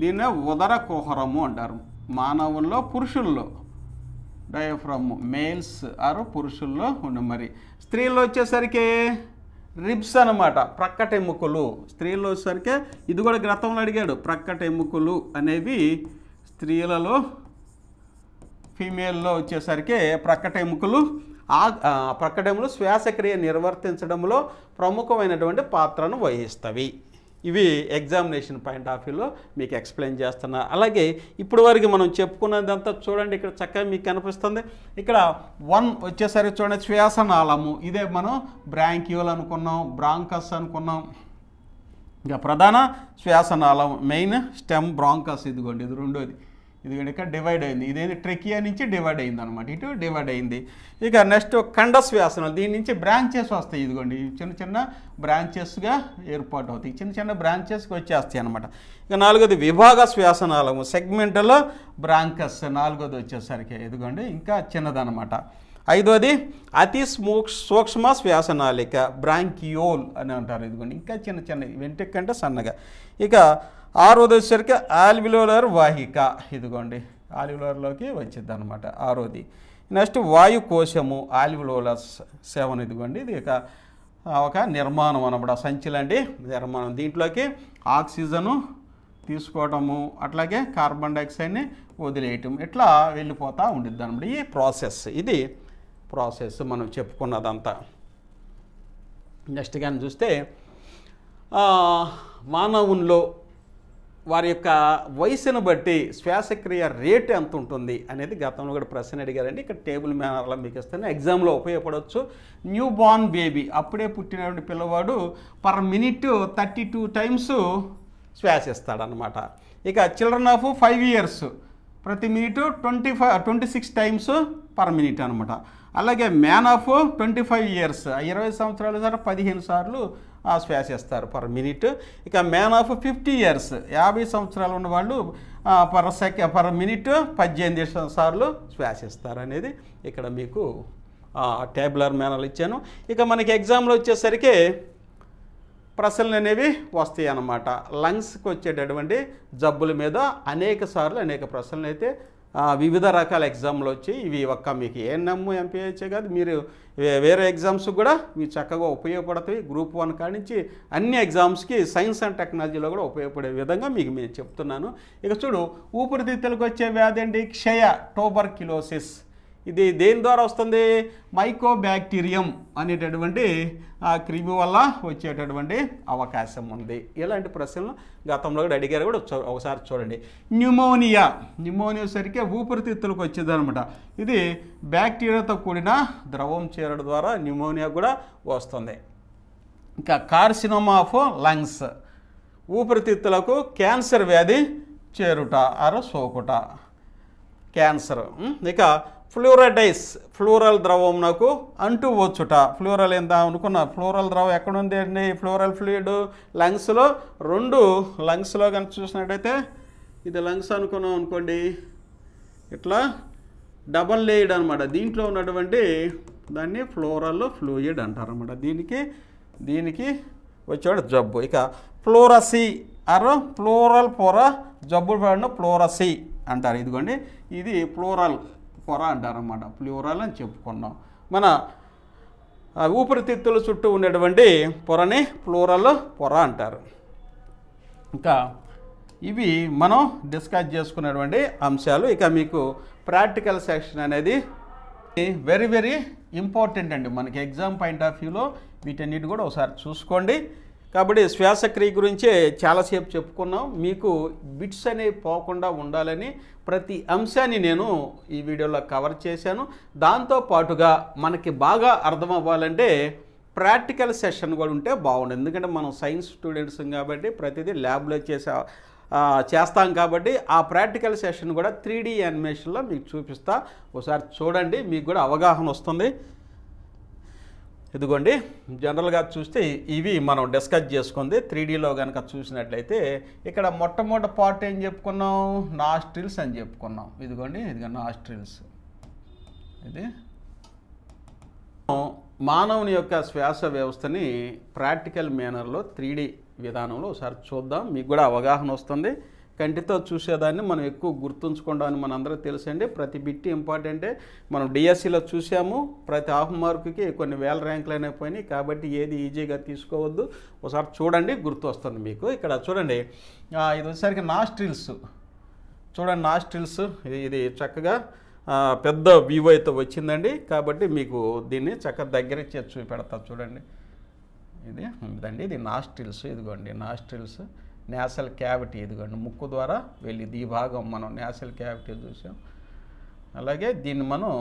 S1: దీన్నే ఉదర కుహరము అంటారు. మానవుల్లో పురుషుల్లో డయాఫ్రమ్ మేల్స్ ఆరు పురుషుల్లో ఉన్న. మరి స్త్రీల్లో వచ్చేసరికి రిబ్స్ అనమాట, ప్రక్కటెముకలు. స్త్రీల్లో వచ్చేసరికి ఇది కూడా గతంలో అడిగాడు. ప్రక్కటెముకలు అనేవి స్త్రీలలో, ఫీమేల్లో వచ్చేసరికి ప్రక్కటెముకలు శ్వాసక్రియ నిర్వర్తించడంలో ప్రముఖమైనటువంటి పాత్రను వహిస్తవి. ఇవి ఎగ్జామినేషన్ పాయింట్ ఆఫ్ వ్యూలో మీకు ఎక్స్ప్లెయిన్ చేస్తున్నా. అలాగే ఇప్పుడు వరకు మనం చెప్పుకున్నదంతా చూడండి, ఇక్కడ చక్కగా మీకు కనిపిస్తుంది. ఇక్కడ 1 వచ్చేసరికి చూడండి శ్వాసనాళము. ఇదే మనం బ్రాంక్యూల్ అనుకున్నాం, బ్రాంకస్ అనుకున్నాం. ఇక ప్రధాన శ్వాసనాళం మెయిన్ స్టెమ్ బ్రాంకస్. ఇదిగోండి ఇది రెండోది. ఇదిగోండి ఇక్కడ డివైడ్ అయింది. ఇదేంటి ట్రెకియా నుంచి డివైడ్ అయింది అనమాట, ఇటు డివైడ్ అయింది. ఇక నెక్స్ట్ ఖండ శ్వాసనాలు. దీని నుంచి బ్రాంచెస్ వస్తాయి. ఇదిగోండి చిన్న చిన్న బ్రాంచెస్గా ఏర్పాటు అవుతాయి, చిన్న చిన్న బ్రాంచెస్కి వచ్చేస్తాయి అనమాట. ఇక 4వది విభాగ శ్వాసనాళము, సెగ్మెంటల్ బ్రాంకస్. 4వది వచ్చేసరికి ఇదిగోండి ఇంకా చిన్నదనమాట. 5వది అతి సూక్ష్మ శ్వాసనాళిక, బ్రాంకియోల్ అని అంటారు. ఇదిగోండి ఇంకా చిన్న చిన్న వెంట్రుక కంటే సన్నగా. ఇక 6వది వచ్చేసరికి అల్వియోలార్ వాహిక. ఇదిగోండి అల్వియోలార్లోకి వచ్చింది అనమాట 6వది. నెక్స్ట్ వాయు కోశము అల్వియోలస్ 7. ఇదిగోండి ఇది ఒక నిర్మాణం అనమాట, సంచి లాంటి నిర్మాణం. దీంట్లోకి ఆక్సిజను తీసుకోవటము, అట్లాగే కార్బన్ డైఆక్సైడ్ని వదిలేయటం, ఇట్లా వెళ్ళిపోతూ ఉండిద్ది అనమాట. ఈ ప్రాసెస్, ఇది ప్రాసెస్ మనం చెప్పుకున్నదంతా. నెక్స్ట్ కానీ చూస్తే మానవుల్లో వారి యొక్క వయసును బట్టి శ్వాసక్రియ రేటు ఎంత ఉంటుంది అనేది గతంలో కూడా ప్రశ్న అడిగారండి. ఇక్కడ టేబుల్ మేనర్లో మీకు ఇస్తాను, ఎగ్జామ్లో ఉపయోగపడవచ్చు. న్యూ బార్న్ బేబీ, అప్పుడే పుట్టినటువంటి పిల్లవాడు పర్ మినిట్ 32 టైమ్స్ శ్వాసిస్తాడనమాట. ఇక చిల్డ్రన్ ఆఫ్ 5 ఇయర్స్ ప్రతి మినిట్ 26 టైమ్స్ పర్ మినిట్ అనమాట. అలాగే మ్యాన్ ఆఫ్ 25 ఇయర్స్ 20 సంవత్సరాలు సార్ 15 సార్లు శ్వాసిస్తారు పర్ మినిట్. ఇక మ్యాన్ ఆఫ్ 50 ఇయర్స్ 50 సంవత్సరాలు ఉన్న వాళ్ళు పర్ మినిట్ 18 సార్లు శ్వాసిస్తారు అనేది ఇక్కడ మీకు టేబులర్ మేనర్లు ఇచ్చాను. ఇక మనకి ఎగ్జామ్లో వచ్చేసరికి ప్రశ్నలు అనేవి వస్తాయి అన్నమాట. లంగ్స్కి వచ్చేటటువంటి జబ్బుల మీద అనేక ప్రశ్నలు అయితే వివిధ రకాల ఎగ్జామ్లు వచ్చి ఇవి ఒక్క మీకు ఏఎన్ఎం ఎంపీహెచ్ఏ కాదు, మీరు వేరే ఎగ్జామ్స్ కూడా మీకు చక్కగా ఉపయోగపడతాయి. గ్రూప్ 1 కాడి నుంచి అన్ని ఎగ్జామ్స్కి సైన్స్ అండ్ టెక్నాలజీలో కూడా ఉపయోగపడే విధంగా మీకు నేను చెప్తున్నాను. ఇక చూడు, ఊపిరితిత్తులకు వచ్చే వ్యాధి అండి క్షయ, ట్యూబర్క్యులోసిస్. ఇది దేని ద్వారా వస్తుంది? మైకోబ్యాక్టీరియం అనేటటువంటి క్రిమి వల్ల వచ్చేటటువంటి అవకాశం ఉంది. ఇలాంటి ప్రశ్నలు గతంలో కూడా అడిగారు, కూడా ఒకసారి చూడండి. న్యూమోనియా సరిగ్గా ఊపిరితిత్తులకు వచ్చేది అనమాట. ఇది బ్యాక్టీరియాతో కూడిన ద్రవం చేరడం ద్వారా న్యూమోనియా కూడా వస్తుంది. ఇంకా కార్సినోమా ఆఫ్ లంగ్స్, ఊపిరితిత్తులకు క్యాన్సర్ వ్యాధి చేరుట సోకుట, క్యాన్సర్. ఇక ఫ్లూరడైస్, ఫ్లూరల్ ద్రవం నాకు అంటూ వచ్చుట. ఫ్లూరల్ ఎంత అనుకున్న ఫ్లూరల్ ద్రవం ఎక్కడుంది అండి? ఫ్లూరల్ ఫ్లూయిడ్ లంగ్స్లో 2 లంగ్స్లో కనుక చూసినట్టయితే ఇది లంగ్స్ అనుకున్నాం అనుకోండి, ఇట్లా డబల్ లేయర్డ్ అనమాట. దీంట్లో ఉన్నటువంటి దాన్ని ఫ్లూరల్ ఫ్లూయిడ్ అంటారన్నమాట. దీనికి వచ్చేవాడు జబ్బు. ఇక ఫ్లోరసీ ఫ్లోరల్ పొర జబ్బు పడిన ఫ్లోరసీ అంటారు. ఇదిగోండి, ఇది ఫ్లోరల్ పొర అంటారన్నమాట. ఫ్లూరల్ అని చెప్పుకున్నాం. మన ఊపిరితిత్తుల చుట్టూ ఉండేటువంటి పొరని ఫ్లూరల్ పొర అంటారు. ఇంకా ఇవి మనం డిస్కస్ చేసుకున్నటువంటి అంశాలు. ఇక మీకు ప్రాక్టికల్ సెక్షన్ అనేది వెరీ వెరీ ఇంపార్టెంట్ అండి మనకి ఎగ్జామ్ పాయింట్ ఆఫ్ వ్యూలో. వీటన్నిటి కూడా ఒకసారి చూసుకోండి. కాబట్టి శ్వాసక్రియ గురించే చాలాసేపు చెప్పుకున్నాం. మీకు బిట్స్ అనేవి పోకుండా ఉండాలని ప్రతి అంశాన్ని నేను ఈ వీడియోలో కవర్ చేశాను. దాంతోపాటుగా మనకి బాగా అర్థం అవ్వాలంటే ప్రాక్టికల్ సెషన్ కూడా ఉంటే బాగుంటుంది. ఎందుకంటే మనం సైన్స్ స్టూడెంట్స్ కాబట్టి ప్రతిదీ ల్యాబ్లో చేస్తాం కాబట్టి ఆ ప్రాక్టికల్ సెషన్ కూడా 3D యానిమేషన్లో మీకు చూపిస్తా. ఒకసారి చూడండి, మీకు కూడా అవగాహన వస్తుంది. ఇదిగోండి, జనరల్గా చూస్తే ఇవి మనం డిస్కస్ చేసుకుంది. 3Dలో కనుక చూసినట్లయితే ఇక్కడ మొట్టమొదటి పార్ట్ ఏం చెప్పుకున్నాం? నాస్ట్రిల్స్ అని చెప్పుకున్నాం. ఇదిగోండి, నాస్ట్రిల్స్. ఇది మానవుని యొక్క శ్వాస వ్యవస్థని ప్రాక్టికల్ మేనర్లో 3D విధానంలో ఒకసారి చూద్దాం. మీకు కూడా అవగాహన వస్తుంది. కంటితో చూసేదాన్ని మనం ఎక్కువ గుర్తుంచుకోవడానికి మన అందరికీ తెలుసండి. ప్రతి బిట్ ఇంపార్టెంటే. మనం డిఎస్సిలో చూసాము, ప్రతి హాఫ్ మార్కుకి కొన్ని వేల ర్యాంకులు అయిపోయినాయి. కాబట్టి ఏది ఈజీగా తీసుకోవద్దు, ఒకసారి చూడండి, గుర్తు వస్తుంది మీకు. ఇక్కడ చూడండి, ఇది వచ్చేసరికి నాస్ట్రిల్స్. చూడండి, నాస్ట్రిల్స్ ఇది చక్కగా పెద్ద వ్యూ అయితే వచ్చిందండి. కాబట్టి మీకు దీన్ని చక్కగా దగ్గర చూపెడతా. చూడండి, ఇదండి, ఇది నాస్ట్రిల్స్. ఇదిగోండి నాస్ట్రిల్స్, నేసల్ క్యావిటీ. ఇదిగోండి ముక్కు ద్వారా వెళ్ళింది ఈ భాగం. మనం నేసల్ క్యావిటీ చూసాం. అలాగే దీన్ని మనం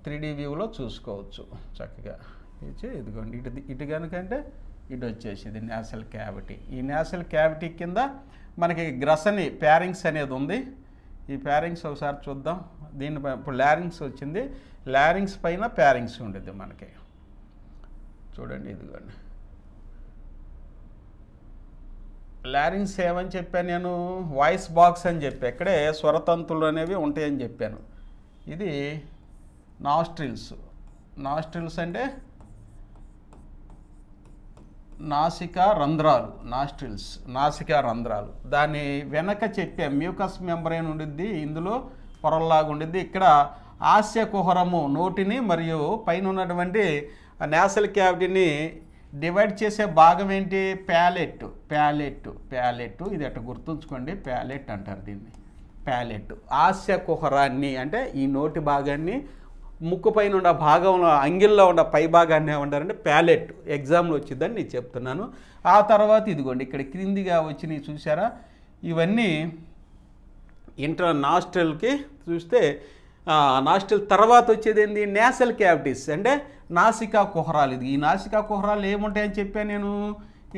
S1: 3D వ్యూలో చూసుకోవచ్చు చక్కగా. ఇదిగోండి ఇటు కనుకంటే ఇటు వచ్చేసి ఇది నేసల్ క్యావిటీ. ఈ నేసల్ క్యావిటీ కింద మనకి గ్రసని ప్యారింగ్స్ అనేది ఉంది. ఈ ప్యారింగ్స్ ఒకసారి చూద్దాం. దీని ఇప్పుడు లారింగ్స్ వచ్చింది, లారింగ్స్ పైన ప్యారింగ్స్ ఉండేది మనకి. చూడండి, ఇదిగోండి లారింగ్స్ ఏమని చెప్పాను నేను? వాయిస్ బాక్స్ అని చెప్పి, ఇక్కడే స్వరతంతులు అనేవి ఉంటాయని చెప్పాను. ఇది నాస్ట్రిల్స్. నాస్ట్రిల్స్ అంటే నాసికా రంధ్రాలు. నాస్ట్రిల్స్ నాసికా రంధ్రాలు. దాని వెనక చెప్పే మ్యూకస్ మెంబ్రేన్ ఉండిద్ది, ఇందులో పొరల్లాగా ఉండిద్ది. ఇక్కడ హాస్య కుహరము నోటిని మరియు పైన ఉన్నటువంటి నేసల్ క్యావిటీని డివైడ్ చేసే భాగం ఏంటి? ప్యాలెట్. ఇది అట్లా గుర్తుంచుకోండి, ప్యాలెట్ అంటారు దీన్ని. ప్యాలెట్ హాస్య కుహరాన్ని అంటే ఈ నోటి భాగాన్ని ముక్కు పైన ఉన్న భాగంలో అంగిల్లో ఉన్న పై భాగాన్ని ఏమంటారంటే ప్యాలెట్. ఎగ్జామ్లో వచ్చిందని నేను చెప్తున్నాను. ఆ తర్వాత ఇదిగోండి ఇక్కడ క్రిందిగా వచ్చినవి చూసారా, ఇవన్నీ నాస్ట్రల్కి చూస్తే నాస్ట్రల్ తర్వాత వచ్చేది ఏంది, నేసల్ క్యావిటీస్ అంటే నాసికా కుహరాలు. ఇది ఈ నాసికా కుహరాలు ఏముంటాయని చెప్పాను నేను.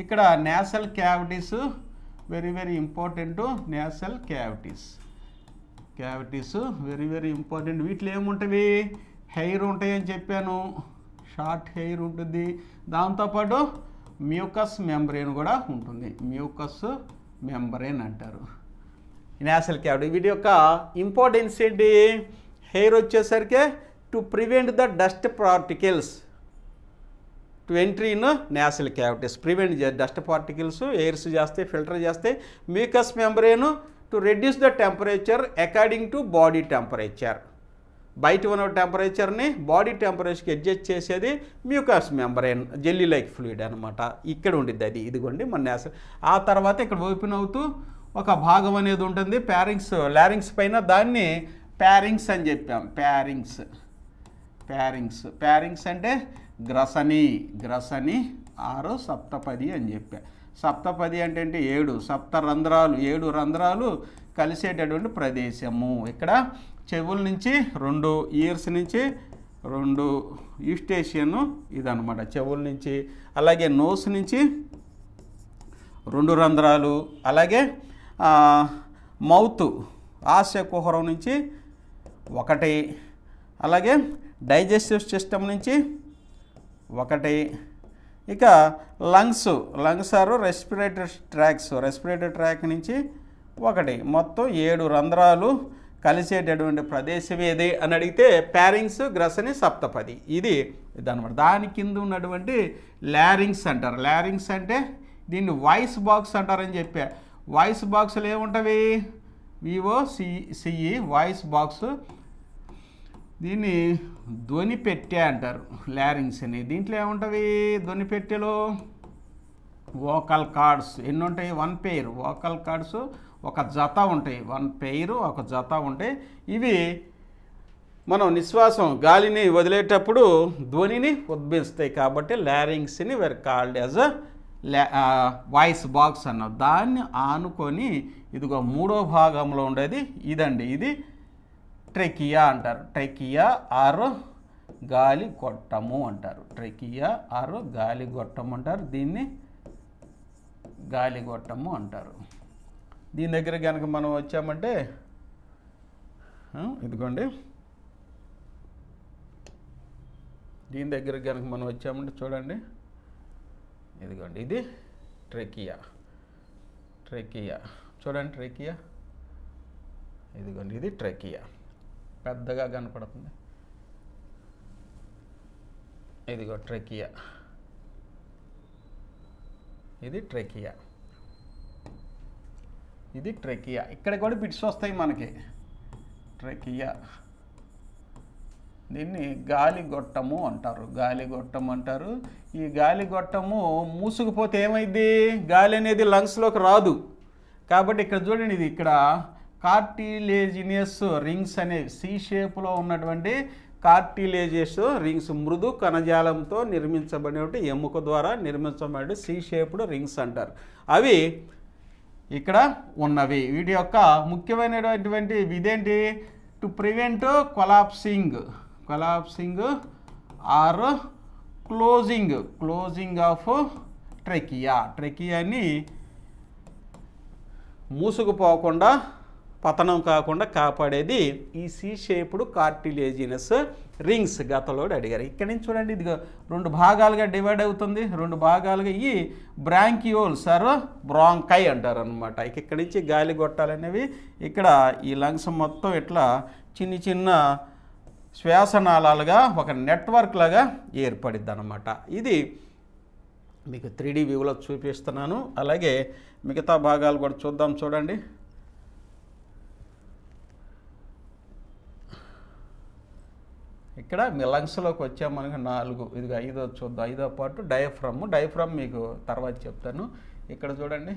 S1: ఇక్కడ nasal cavities very very important. Nasal cavities very very important. వీటిలో ఏముంటుంది, హెయిర్ ఉంటాయని చెప్పాను, షార్ట్ హెయిర్ ఉంటుంది. దాంతోపాటు మ్యూకస్ మెంబ్రేన్ కూడా ఉంటుంది. మ్యూకస్ మెంబ్రేన్ అంటారు నేసల్ క్యావిటీ. వీటి యొక్క ఇంపార్టెన్స్ ఏంటి, హెయిర్ వచ్చేసరికి to prevent the dust particles to entry in nasal cavities. Prevent dust particles hairs చేస్తాయి, ఫిల్టర్ చేస్తాయి. Mucus membrane to reduce the temperature according to body temperature. బయట ఉన్న టెంపరేచర్ని బాడీ టెంపరేచర్కి అడ్జస్ట్ చేసేది mucus membrane, jelly like fluid అనమాట. ఇక్కడ ఉండిద్ది అది. ఇదిగోండి మన నేసల్. ఆ తర్వాత ఇక్కడ ఓపెన్ అవుతూ ఒక భాగం అనేది ఉంటుంది ప్యారింగ్స్, లారింగ్స్ పైన. దాన్ని ప్యారింగ్స్ అని చెప్పాం. ప్యారింగ్స్ అంటే గ్రసని ఆరు సప్తపది అని చెప్పా. సప్తపది అంటే 7 7 రంధ్రాలు కలిసేటటువంటి ప్రదేశము. ఇక్కడ చెవుల నుంచి 2 ఇయర్స్ నుంచి 2 ఈస్టేషియన్ ఇదనమాట చెవుల నుంచి. అలాగే నోస్ నుంచి 2 రంధ్రాలు. అలాగే మౌత్ ఆస్య కుహరం నుంచి 1. అలాగే డైజెస్టివ్ సిస్టమ్ నుంచి 1. ఇక లంగ్స్ ఆరు రెస్పిరేటరీ ట్రాక్ నుంచి 1. మొత్తం 7 రంధ్రాలు కలిసేటటువంటి ప్రదేశం ఏది అని అడిగితే ప్యారింగ్స్, గ్రసని, సప్తపది ఇదన్నమాట. దాని కింద ఉన్నటువంటి లారింగ్స్ అంటారు. లారింగ్స్ అంటే దీన్ని వాయిస్ బాక్స్ అంటారని చెప్పా. వాయిస్ బాక్స్లో ఏముంటవి, VOCE వాయిస్ బాక్స్. దీన్ని ధ్వని పెట్టె అంటారు లారింగ్స్ అని. దీంట్లో ఏముంటవి ధ్వని పెట్టెలో వోకల్ కార్డ్స్. ఎన్ని ఉంటాయి, 1 పెయిర్ వోకల్ కార్డ్స్, ఒక జత ఉంటాయి. 1 పెయిర్ ఒక జత ఉంటాయి. ఇవి మనం నిశ్వాసం గాలిని వదిలేటప్పుడు ధ్వనిని ఉద్భవిస్తాయి కాబట్టి లారింగ్స్ని were called as voice box అన్నాం. దాన్ని ఆనుకొని ఇదిగో 3వ భాగంలో ఉండేది ఇదండి. ఇది ట్రెకియా అంటారు. ట్రెకియా ఆరు గాలి గొట్టము అంటారు. ట్రెకియా ఆరు గాలి గొట్టము అంటారు. దీన్ని గాలి గొట్టము అంటారు. దీని దగ్గర కనుక మనం వచ్చామంటే ఇదిగోండి, దీని దగ్గర కనుక మనం వచ్చామంటే చూడండి, ఇదిగోండి ఇది ట్రెకియా. చూడండి ట్రెకియా, ఇదిగోండి ఇది ట్రెకియా. పెద్దగా కనపడుతుంది. ఇదిగో ట్రెకియా, ఇది ట్రెకియా. ఇక్కడ కూడా బిట్స్ వస్తాయి మనకి. ట్రెకియా, దీన్ని గాలిగొట్టము అంటారు. ఈ గాలిగొట్టము మూసుకుపోతే ఏమైంది, గాలి అనేది లంగ్స్లోకి రాదు. కాబట్టి ఇక్కడ చూడండి, ఇది ఇక్కడ కార్టిలేజినియస్ రింగ్స్ అనే సి షేప్లో ఉన్నటువంటి కార్టిలేజియస్ రింగ్స్, మృదు కణజాలంతో నిర్మించబడినటువంటి ఎముక ద్వారా నిర్మించబడిన సి షేప్డ్ రింగ్స్ అంటారు. అవి ఇక్కడ ఉన్నవి. వీటి యొక్క ముఖ్యమైనటువంటి ఇదేంటి, to prevent collapsing or closing of ట్రెకియాని మూసుకుపోకుండా, పతనం కాకుండా కాపాడేది ఈ సి షేప్డ్ కార్టిలేజినస్ రింగ్స్. గతంలో అడిగారు. ఇక్కడ నుంచి చూడండి, ఇది 2 భాగాలుగా డివైడ్ అవుతుంది. 2 భాగాలుగా ఈ బ్రాంకియోల్స్ ఆర్ బ్రాంకై అంటారు అనమాట. ఇక్కడి నుంచి గాలి గొట్టాలనేవి ఇక్కడ ఈ లంగ్స్ మొత్తం ఇట్లా చిన్న శ్వాసనాళాలుగా ఒక నెట్వర్క్ లాగా ఏర్పడిద్ది అనమాట. ఇది మీకు 3D వ్యూలో చూపిస్తున్నాను. అలాగే మిగతా భాగాలు కూడా చూద్దాం. చూడండి, ఇక్కడ మీ లంగ్స్లోకి వచ్చాం మనకి 4, ఇదిగో 5వ చూద్దాం. 5వ పార్ట్ డయాఫ్రమ్ మీకు తర్వాత చెప్తాను. ఇక్కడ చూడండి,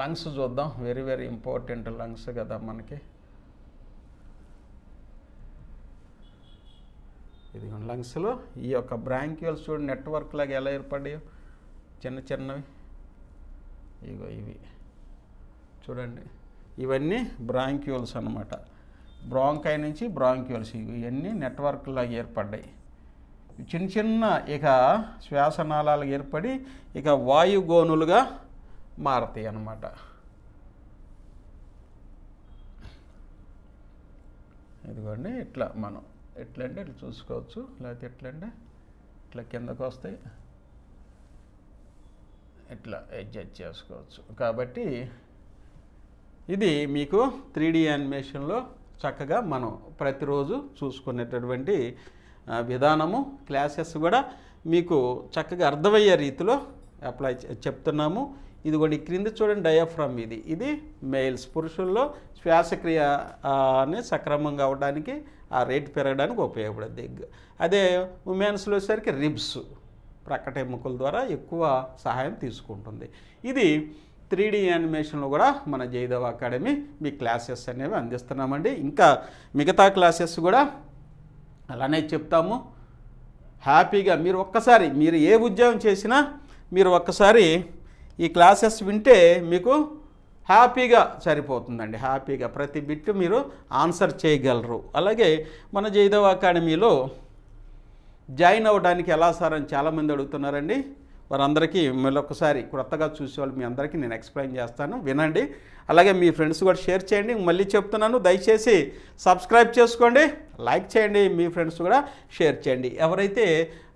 S1: లంగ్స్ చూద్దాం. వెరీ వెరీ ఇంపార్టెంట్ లంగ్స్ కదా మనకి. ఇది లంగ్స్లో ఈ యొక్క బ్రాంక్యూల్స్ చూడండి నెట్వర్క్ లాగా ఎలా ఏర్పడ్డాయో చిన్న చిన్నవి. ఇగో ఇవి చూడండి, ఇవన్నీ బ్రాంక్యూల్స్ అన్నమాట. బ్రాంకై నుంచి బ్రాంక్యూల్స్ ఇవన్నీ నెట్వర్క్ లాగా ఏర్పడ్డాయి. చిన్న చిన్న ఇక శ్వాసనాళాలు ఏర్పడి ఇక వాయుగోనులుగా మారతాయి అన్నమాట. ఇదిగోండి ఇట్లా మనం ఎట్లా అంటే ఇట్లా చూసుకోవచ్చు, లేకపోతే ఎట్లా అంటే ఇట్లా కిందకు వస్తాయి, ఇట్లా అడ్జస్ట్ చేసుకోవచ్చు. కాబట్టి ఇది మీకు 3D యానిమేషన్లో చక్కగా మనం ప్రతిరోజు చూసుకునేటటువంటి విధానము. క్లాసెస్ కూడా మీకు చక్కగా అర్థమయ్యే రీతిలో అప్లై చెప్తున్నాము. ఇదిగోండి క్రింద చూడండి డయాఫ్రమ్, ఇది మేల్స్ పురుషుల్లో శ్వాసక్రియ అనేది సక్రమంగా అవడానికి ఆ రేటు పెరగడానికి ఉపయోగపడుద్ది. అదే ఉమెన్స్లో సరికి రిబ్స్ ప్రక్కట ఎముకల ద్వారా ఎక్కువ సహాయం తీసుకుంటుంది. ఇది 3D యానిమేషన్లో కూడా మన జయదేవ అకాడమీ మీ క్లాసెస్ అనేవి అందిస్తున్నామండి. ఇంకా మిగతా క్లాసెస్ కూడా అలానే చెప్తాము. హ్యాపీగా మీరు ఒక్కసారి మీరు ఏ ఉద్యోగం చేసినా మీరు ఒక్కసారి ఈ క్లాసెస్ వింటే మీకు హ్యాపీగా సరిపోతుందండి. హ్యాపీగా ప్రతి బిట్ మీరు ఆన్సర్ చేయగలరు. అలాగే మన జయదేవ అకాడమీలో జాయిన్ అవ్వడానికి ఎలా సార్ అని చాలామంది అడుగుతున్నారండి. వారందరికీ మళ్ళొకసారి కొత్తగా చూసేవాళ్ళు మీ అందరికీ నేను ఎక్స్ప్లెయిన్ చేస్తాను, వినండి. అలాగే మీ ఫ్రెండ్స్ కూడా షేర్ చేయండి. మళ్ళీ చెప్తున్నాను, దయచేసి సబ్స్క్రైబ్ చేసుకోండి, లైక్ చేయండి, మీ ఫ్రెండ్స్ కూడా షేర్ చేయండి. ఎవరైతే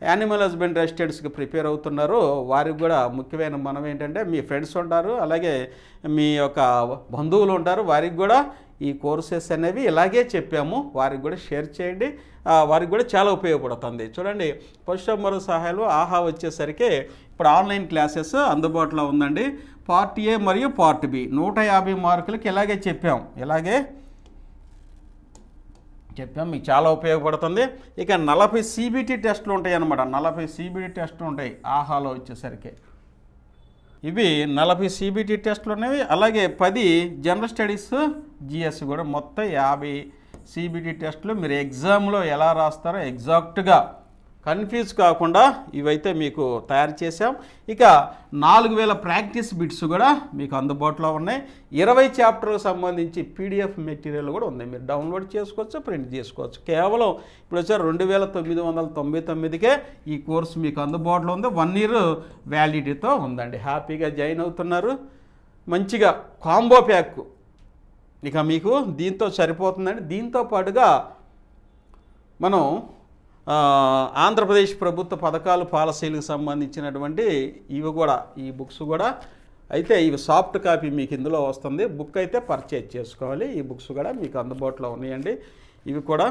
S1: యానిమల్ హస్బెండరీ అసిస్టెంట్స్కి ప్రిపేర్ అవుతున్నారో వారికి కూడా ముఖ్యమైన మనం ఏంటంటే మీ ఫ్రెండ్స్ ఉంటారు, అలాగే మీ యొక్క బంధువులు ఉంటారు, వారికి కూడా ఈ కోర్సెస్ అనేవి ఇలాగే చెప్పాము, వారికి కూడా షేర్ చేయండి. వారికి కూడా చాలా ఉపయోగపడుతుంది. చూడండి పశుసంవర్ధక సహాయాలు ఆహా వచ్చేసరికి ఇప్పుడు ఆన్లైన్ క్లాసెస్ అందుబాటులో ఉందండి. పార్ట్ ఏ మరియు పార్ట్ బి 150 మార్కులకి ఇలాగే చెప్పాం మీకు చాలా ఉపయోగపడుతుంది. ఇక 40 CBT టెస్టులు ఉంటాయి అన్నమాట. 40 CBT టెస్టులు ఉంటాయి ఆహాలో వచ్చేసరికి. ఇవి 40 CBT టెస్టులు ఉన్నాయి. అలాగే 10 జనరల్ స్టడీస్ GS కూడా మొత్తం 50 CBT టెస్టులు. మీరు ఎగ్జామ్లో ఎలా రాస్తారో ఎగ్జాక్ట్గా కన్ఫ్యూజ్ కాకుండా ఇవైతే మీకు తయారు చేసాం. ఇక 4000 ప్రాక్టీస్ బిట్స్ కూడా మీకు అందుబాటులో ఉన్నాయి. 20 చాప్టర్లకు సంబంధించి PDF మెటీరియల్ కూడా ఉంది, మీరు డౌన్లోడ్ చేసుకోవచ్చు, ప్రింట్ చేసుకోవచ్చు. కేవలం ఇప్పుడు వచ్చారు 2999కే ఈ కోర్సు మీకు అందుబాటులో ఉంది. 1 ఇయర్ వ్యాలిడిటీతో ఉందండి. హ్యాపీగా జాయిన్ అవుతున్నారు. మంచిగా కాంబో ప్యాక్ ఇక మీకు దీంతో సరిపోతుందండి. దీంతో పాటుగా మనం ఆంధ్రప్రదేశ్ ప్రభుత్వ పథకాలు పాలసీలకు సంబంధించినటువంటి ఇవి కూడా ఈ బుక్స్ కూడా అయితే ఇవి సాఫ్ట్ కాపీ మీకు ఇందులో వస్తుంది. బుక్ అయితే పర్చేజ్ చేసుకోవాలి. ఈ బుక్స్ కూడా మీకు అందుబాటులో ఉన్నాయండి. ఇవి కూడా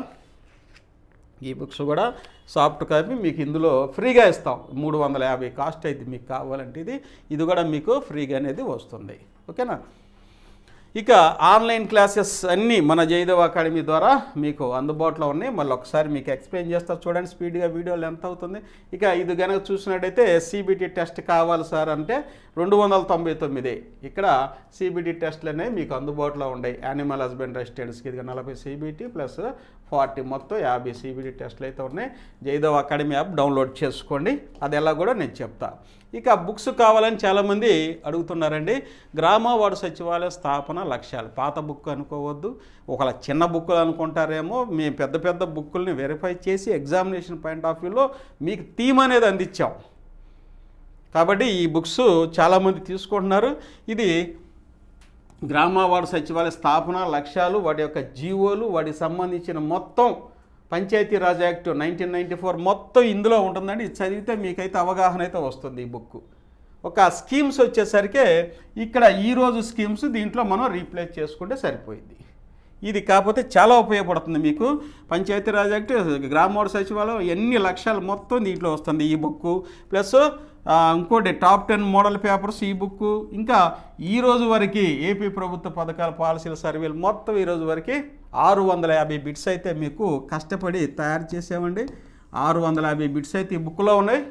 S1: ఈ బుక్స్ కూడా సాఫ్ట్ కాపీ మీకు ఇందులో ఫ్రీగా ఇస్తాం. 350 కాస్ట్ అయితే మీకు కావాలంటే ఇది కూడా మీకు ఫ్రీగా అనేది వస్తుంది. ఓకేనా. ఇక ఆన్లైన్ క్లాసెస్ అన్నీ మన జయదేవ అకాడమీ ద్వారా మీకు అందుబాటులో ఉన్నాయి. మళ్ళీ ఒకసారి మీకు ఎక్స్ప్లెయిన్ చేస్తా చూడండి స్పీడ్గా, వీడియోలు ఎంత అవుతుంది. ఇక ఇది కనుక చూసినట్టయితే CBT టెస్ట్ కావాలి సార్ అంటే 299. ఇక్కడ CBT టెస్ట్లు అనేవి మీకు అందుబాటులో ఉన్నాయి. యానిమల్ హస్బెండరీ అసిస్టెంట్స్కి ఇది 40 CBT ప్లస్ 40 మొత్తం 50 CBT టెస్ట్లు అయితే ఉన్నాయి. జయదేవ అకాడమీ యాప్ డౌన్లోడ్ చేసుకోండి. అది ఎలా కూడా నేను చెప్తా. ఇక బుక్స్ కావాలని చాలామంది అడుగుతున్నారండి. గ్రామ వార్డు సచివాలయ స్థాపన లక్ష్యాలు పాత బుక్ అనుకోవద్దు, ఒకవేళ చిన్న బుక్కులు అనుకుంటారేమో. మేము పెద్ద పెద్ద బుక్కుల్ని వెరిఫై చేసి ఎగ్జామినేషన్ పాయింట్ ఆఫ్ వ్యూలో మీకు థీమ్ అనేది అందించాం. కాబట్టి ఈ బుక్స్ చాలామంది తీసుకుంటున్నారు. ఇది గ్రామ వార్డు సచివాలయ స్థాపన లక్ష్యాలు, వాటి యొక్క జీవోలు, వాటికి సంబంధించిన మొత్తం పంచాయతీరాజ్ యాక్ట్ 1994 మొత్తం ఇందులో ఉంటుందండి. ఇది చదివితే మీకైతే అవగాహన అయితే వస్తుంది. ఈ బుక్ ఒక స్కీమ్స్ వచ్చేసరికి ఇక్కడ ఈరోజు స్కీమ్స్ దీంట్లో మనం రీప్లేస్ చేసుకుంటే సరిపోయింది. ఇది కాకపోతే చాలా ఉపయోగపడుతుంది మీకు. పంచాయతీరాజ్ యాక్ట్, గ్రామ వార్డు సచివాలయం ఎన్ని లక్ష్యాలు మొత్తం దీంట్లో వస్తుంది ఈ బుక్. ప్లస్ ఇంకోటి టాప్ 10 మోడల్ పేపర్స్ ఈ బుక్. ఇంకా ఈరోజు వరకు ఏపీ ప్రభుత్వ పథకాల పాలసీల సర్వేలు మొత్తం ఈరోజు వరకు 650 బిట్స్ అయితే మీకు కష్టపడి తయారు చేసామండి. 650 బిట్స్ అయితే ఈ బుక్లో ఉన్నాయి.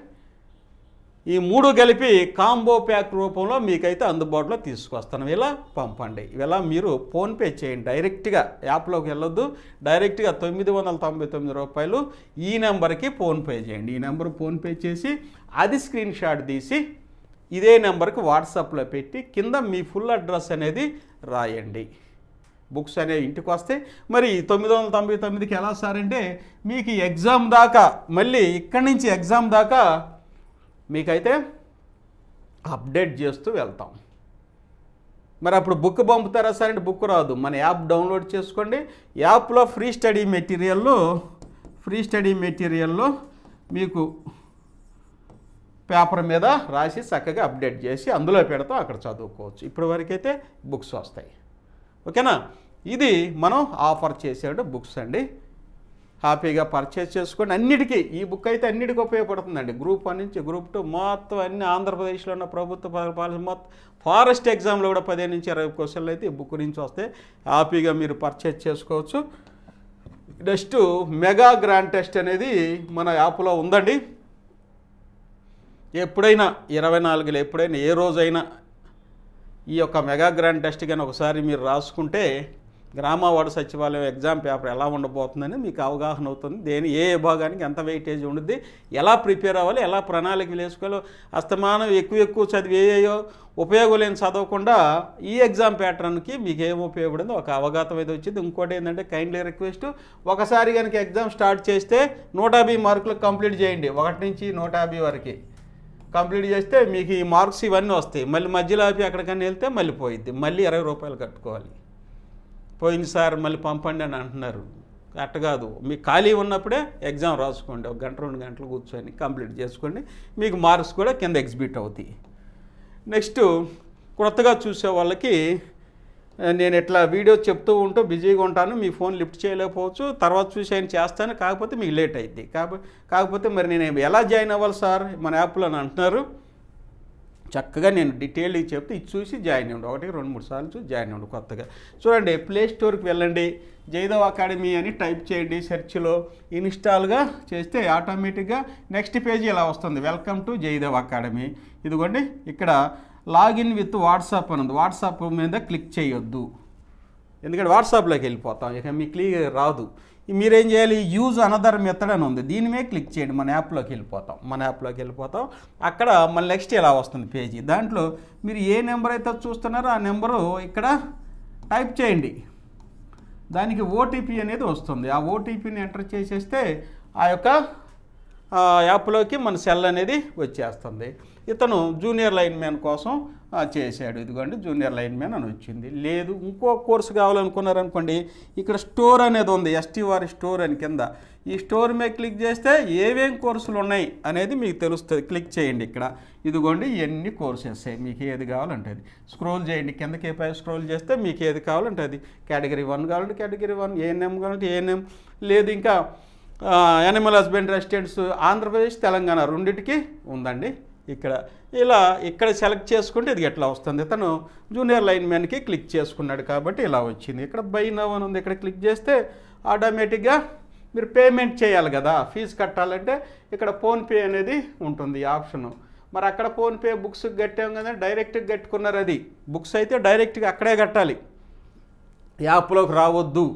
S1: ఈ 3 కలిపి కాంబో ప్యాక్ రూపంలో మీకైతే అందుబాటులో తీసుకొస్తాను. ఇలా పంపండి. ఇలా మీరు ఫోన్పే చేయండి. డైరెక్ట్గా యాప్లోకి వెళ్ళొద్దు. డైరెక్ట్గా 999 రూపాయలు ఈ నెంబర్కి ఫోన్పే చేయండి. ఈ నెంబర్ ఫోన్పే చేసి అది స్క్రీన్ షాట్ తీసి ఇదే నెంబర్కి వాట్సాప్లో పెట్టి కింద మీ ఫుల్ అడ్రస్ అనేది రాయండి. బుక్స్ అనేవి ఇంటికి వస్తే మరి 999కి ఎలా సార్ అంటే మీకు ఎగ్జామ్ దాకా మళ్ళీ ఇక్కడి నుంచి ఎగ్జామ్ దాకా మీకైతే అప్డేట్ చేస్తూ వెళ్తాం. మరి అప్పుడు బుక్ పంపుతారా సార్ అంటే బుక్ రాదు. మన యాప్ డౌన్లోడ్ చేసుకోండి. యాప్లో ఫ్రీ స్టడీ మెటీరియల్లో మీకు పేపర్ మీద రాసి చక్కగా అప్డేట్ చేసి అందులో పెడతాం. అక్కడ చదువుకోవచ్చు. ఇప్పటి వరకైతే బుక్స్ వస్తాయి. ఓకేనా? ఇది మనం ఆఫర్ చేసే బుక్స్ అండి. హ్యాపీగా పర్చేస్ చేసుకోండి. అన్నిటికీ ఈ బుక్ అయితే అన్నిటికీ ఉపయోగపడుతుందండి. గ్రూప్ 1 నుంచి గ్రూప్ 2 మొత్తం అన్ని ఆంధ్రప్రదేశ్లో ఉన్న ప్రభుత్వ పాలసీ మొత్తం ఫారెస్ట్ ఎగ్జామ్లో కూడా 15 నుంచి 20 క్వశ్చన్లు అయితే ఈ బుక్ నుంచి వస్తే హ్యాపీగా మీరు పర్చేస్ చేసుకోవచ్చు. నెక్స్ట్ మెగా గ్రాండ్ టెస్ట్ అనేది మన యాప్లో ఉందండి. ఎప్పుడైనా 24లో ఎప్పుడైనా ఏ రోజైనా ఈ యొక్క మెగా గ్రాండ్ టెస్ట్ కానీ ఒకసారి మీరు రాసుకుంటే గ్రామ వార్డు సచివాలయం ఎగ్జామ్ పేపర్ ఎలా ఉండబోతుందని మీకు అవగాహన అవుతుంది. ఏ విభాగానికి ఎంత వెయిటేజ్ ఉంటుంది, ఎలా ప్రిపేర్ అవ్వాలి, ఎలా ప్రణాళికలు వేసుకోవాలో. అస్తమానం ఎక్కువ చదివి ఏయో ఉపయోగం లేని చదవకుండా ఈ ఎగ్జామ్ ప్యాటర్న్కి మీకు ఏం ఉపయోగపడిందో ఒక అవగాహన అయితే వచ్చింది. ఇంకోటి ఏంటంటే కైండ్లీ రిక్వెస్ట్, ఒకసారి కనుక ఎగ్జామ్ స్టార్ట్ చేస్తే 150 మార్కులు కంప్లీట్ చేయండి. 1 నుంచి 150 వరకు కంప్లీట్ చేస్తే మీకు ఈ మార్క్స్ ఇవన్నీ వస్తాయి. మళ్ళీ మధ్యలో ఆపి ఎక్కడికన్నా వెళ్తే మళ్ళీ పోయిద్ది. మళ్ళీ 20 రూపాయలు కట్టుకోవాలి. పోయినసారి మళ్ళీ పంపండి అని అంటున్నారు. అట్ట కాదు. మీకు ఖాళీ ఉన్నప్పుడే ఎగ్జామ్ రాసుకోండి. 1 గంట 2 గంటలు కూర్చొని కంప్లీట్ చేసుకోండి. మీకు మార్క్స్ కూడా కింద ఎగ్జిబిట్ అవుతాయి. నెక్స్ట్ కొత్తగా చూసే వాళ్ళకి నేను ఇట్లా వీడియో చెప్తూ ఉంటూ బిజీగా ఉంటాను. మీ ఫోన్ లిఫ్ట్ చేయలేకపోవచ్చు. తర్వాత చూసి ఆయన చేస్తాను. కాకపోతే మీకు లేట్ అయింది. కాకపోతే మరి నేను ఎలా జాయిన్ అవ్వాలి సార్ మన యాప్లో అని అంటున్నారు. చక్కగా నేను డీటెయిల్గా చెప్తే ఇది చూసి జాయిన్ అవ్వండి. 1, 2, 3 సార్లు చూసి జాయిన్ అవ్వండి. కొత్తగా చూడండి, ప్లే స్టోర్కి వెళ్ళండి. జయదేవ్ అకాడమీ అని టైప్ చేయండి. సెర్చ్లో ఇన్స్టాల్గా చేస్తే ఆటోమేటిక్గా నెక్స్ట్ పేజీ ఇలా వస్తుంది. Welcome to Jayadev academy. ఇదిగోండి ఇక్కడ లాగిన్ విత్ వాట్సాప్ అని ఉంది. వాట్సాప్ మీద క్లిక్ చేయొద్దు. ఎందుకంటే వాట్సాప్లోకి వెళ్ళిపోతాం. ఇక మీ క్లియర్ రాదు. మీరేం చేయాలి? యూజ్ అనదర్ మెథడ్ అని ఉంది. దీని మీద క్లిక్ చేయండి. మన యాప్లోకి వెళ్ళిపోతాం. అక్కడ మన నెక్స్ట్ ఇలా వస్తుంది పేజీ. దాంట్లో మీరు ఏ నెంబర్ అయితే చూస్తున్నారో ఆ నెంబరు ఇక్కడ టైప్ చేయండి. దానికి ఓటీపీ అనేది వస్తుంది. ఆ ఓటీపీని ఎంటర్ చేసేస్తే ఆ యొక్క యాప్లోకి మన సెల్ అనేది వచ్చేస్తుంది. ఇతను జూనియర్ లైన్ మ్యాన్ కోసం చేశాడు. ఇదిగోండి జూనియర్ లైన్ మ్యాన్ అని వచ్చింది. లేదు ఇంకో కోర్సు కావాలనుకున్నారనుకోండి, ఇక్కడ స్టోర్ అనేది ఉంది. ఎస్టీఆర్ స్టోర్ అని కింద. ఈ స్టోర్ మీద క్లిక్ చేస్తే ఏవేం కోర్సులు ఉన్నాయి అనేది మీకు తెలుస్తుంది. క్లిక్ చేయండి. ఇక్కడ ఇదిగోండి ఎన్ని కోర్సెస్ మీకు ఏది కావాలంటే అది స్క్రోల్ చేయండి. కిందకి పై స్క్రోల్ చేస్తే మీకు ఏది కావాలంటే అది. కేటగిరీ 1 కావాలంటే కేటగిరీ 1, ఏఎన్ఎం కావాలంటే ఏఎన్ఎం, లేదు ఇంకా animal husbandry assistants Andhra Pradesh Telangana రెండింటికి ఉందండి. ఇక్కడ సెలెక్ట్ చేసుకుంటే ఇది ఎట్లా వస్తుంది. ఇతను జూనియర్ లైన్ మ్యాన్కి క్లిక్ చేసుకున్నాడు కాబట్టి ఇలా వచ్చింది. ఇక్కడ బై నౌ అని ఉంది. ఇక్కడ క్లిక్ చేస్తే ఆటోమేటిక్గా మీరు పేమెంట్ చేయాలి కదా. ఫీజు కట్టాలంటే ఇక్కడ ఫోన్పే అనేది ఉంటుంది ఆప్షను. మరి అక్కడ ఫోన్పే బుక్స్కి కట్టాం కదా, డైరెక్ట్గా కట్టుకున్నారు. అది బుక్స్ అయితే డైరెక్ట్గా అక్కడే కట్టాలి, యాప్లోకి రావద్దు.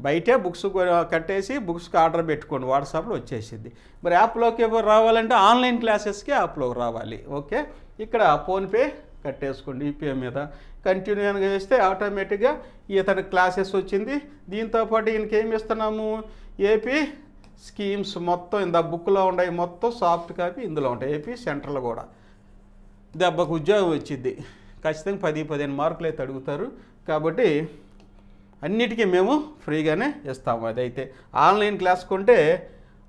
S1: బయటే బుక్స్ కట్టేసి బుక్స్కి ఆర్డర్ పెట్టుకోండి. వాట్సాప్లో వచ్చేసింది. మరి యాప్లోకి రావాలంటే ఆన్లైన్ క్లాసెస్కి యాప్లోకి రావాలి. ఓకే, ఇక్కడ ఫోన్పే కట్టేసుకోండి. యూపీఐ మీద కంటిన్యూ అని చేస్తే ఆటోమేటిక్గా ఇతని క్లాసెస్ వచ్చింది. దీంతోపాటు ఈయనకేమి ఇస్తున్నాము, ఏపీ స్కీమ్స్ మొత్తం ఇంత బుక్లో ఉన్నాయి. మొత్తం సాఫ్ట్ కాపీ ఇందులో ఉంటాయి. ఏపీ సెంట్రల్ కూడా దెబ్బకు ఉద్యోగం వచ్చింది. ఖచ్చితంగా 10-15 మార్కులు అయితే అడుగుతారు. కాబట్టి అన్నిటికీ మేము ఫ్రీగానే ఇస్తాము. అదైతే ఆన్లైన్ క్లాస్ కొంటే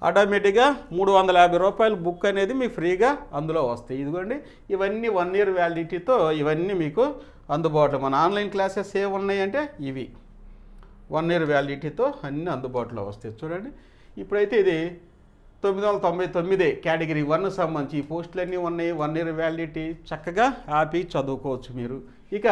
S1: ఆటోమేటిక్గా 350 రూపాయలు బుక్ అనేది మీకు ఫ్రీగా అందులో వస్తాయి. ఇదిగోండి ఇవన్నీ 1 ఇయర్ వ్యాలిడిటీతో ఇవన్నీ మీకు అందుబాటులో. మన ఆన్లైన్ క్లాసెస్ ఏమున్నాయంటే ఇవి 1 ఇయర్ వ్యాలిడిటీతో అన్నీ అందుబాటులో వస్తాయి. చూడండి ఇప్పుడైతే ఇది 999 కేటగిరీ 1 సంబంధించి ఈ పోస్టులన్నీ ఉన్నాయి. 1 ఇయర్ వ్యాలిడిటీ చక్కగా హ్యాపీ చదువుకోవచ్చు మీరు. ఇక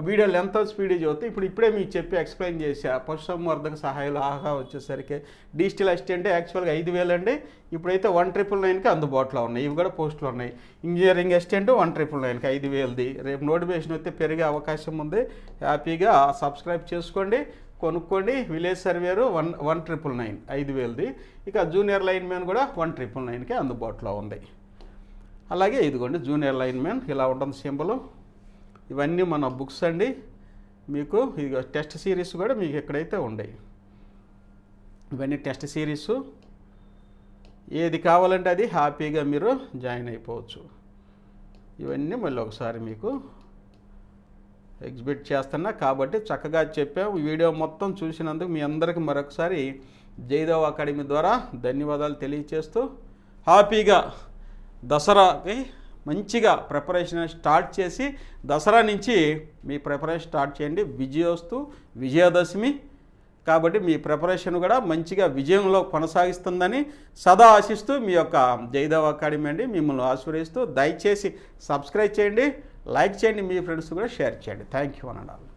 S1: వీడియో లెంత్ స్పీడ్ చదివితే ఇప్పుడే మీకు చెప్పి ఎక్స్ప్లెయిన్ చేసా. పశుసంవర్ధక సహాయాలు ఆహా వచ్చేసరికి డిజిటల్ అసిస్టెంట్ యాక్చువల్గా 5,000 అండి, ఇప్పుడైతే 1,999కి అందుబాటులో ఉన్నాయి. ఇవి కూడా పోస్టులు ఉన్నాయి. ఇంజనీరింగ్ అసిస్టెంట్ 1,999కి 5,000ది. రేపు నోటిఫికేషన్ వస్తే పెరిగే అవకాశం ఉంది. హ్యాపీగా సబ్స్క్రైబ్ చేసుకోండి, కొనుక్కోండి. Village surveyor 1,999 5,000ది. ఇక జూనియర్ లైన్ మ్యాన్ కూడా 1,999కి అందుబాటులో ఉంది. అలాగే ఇదిగోండి జూనియర్ లైన్ మ్యాన్ ఇలా ఉంటుంది సింబల్. ఇవన్నీ మన బుక్స్ అండి. మీకు ఇది టెస్ట్ సిరీస్ కూడా మీకు ఎక్కడైతే ఉన్నాయి. ఇవన్నీ టెస్ట్ సిరీసు. ఏది కావాలంటే అది హ్యాపీగా మీరు జాయిన్ అయిపోవచ్చు. ఇవన్నీ మళ్ళీ ఒకసారి మీకు ఎగ్జిబిట్ చేస్తున్నా కాబట్టి చక్కగా చెప్పాం. వీడియో మొత్తం చూసినందుకు మీ అందరికీ మరొకసారి జయదేవ్ అకాడమీ ద్వారా ధన్యవాదాలు తెలియచేస్తూ హ్యాపీగా దసరాకి మంచిగా ప్రిపరేషన్ స్టార్ట్ చేసి దసరా నుంచి మీ ప్రిపరేషన్ స్టార్ట్ చేయండి. విజయోస్తు, విజయదశమి కాబట్టి మీ ప్రిపరేషన్ కూడా మంచిగా విజయంలో కొనసాగిస్తుందని సదా ఆశిస్తూ మీ యొక్క జయదేవ్ అకాడమీ అండి మిమ్మల్ని ఆశీర్వదిస్తూ దయచేసి సబ్స్క్రైబ్ చేయండి, లైక్ చేయండి, మీ ఫ్రెండ్స్ కూడా షేర్ చేయండి. థ్యాంక్ యూ అనండి.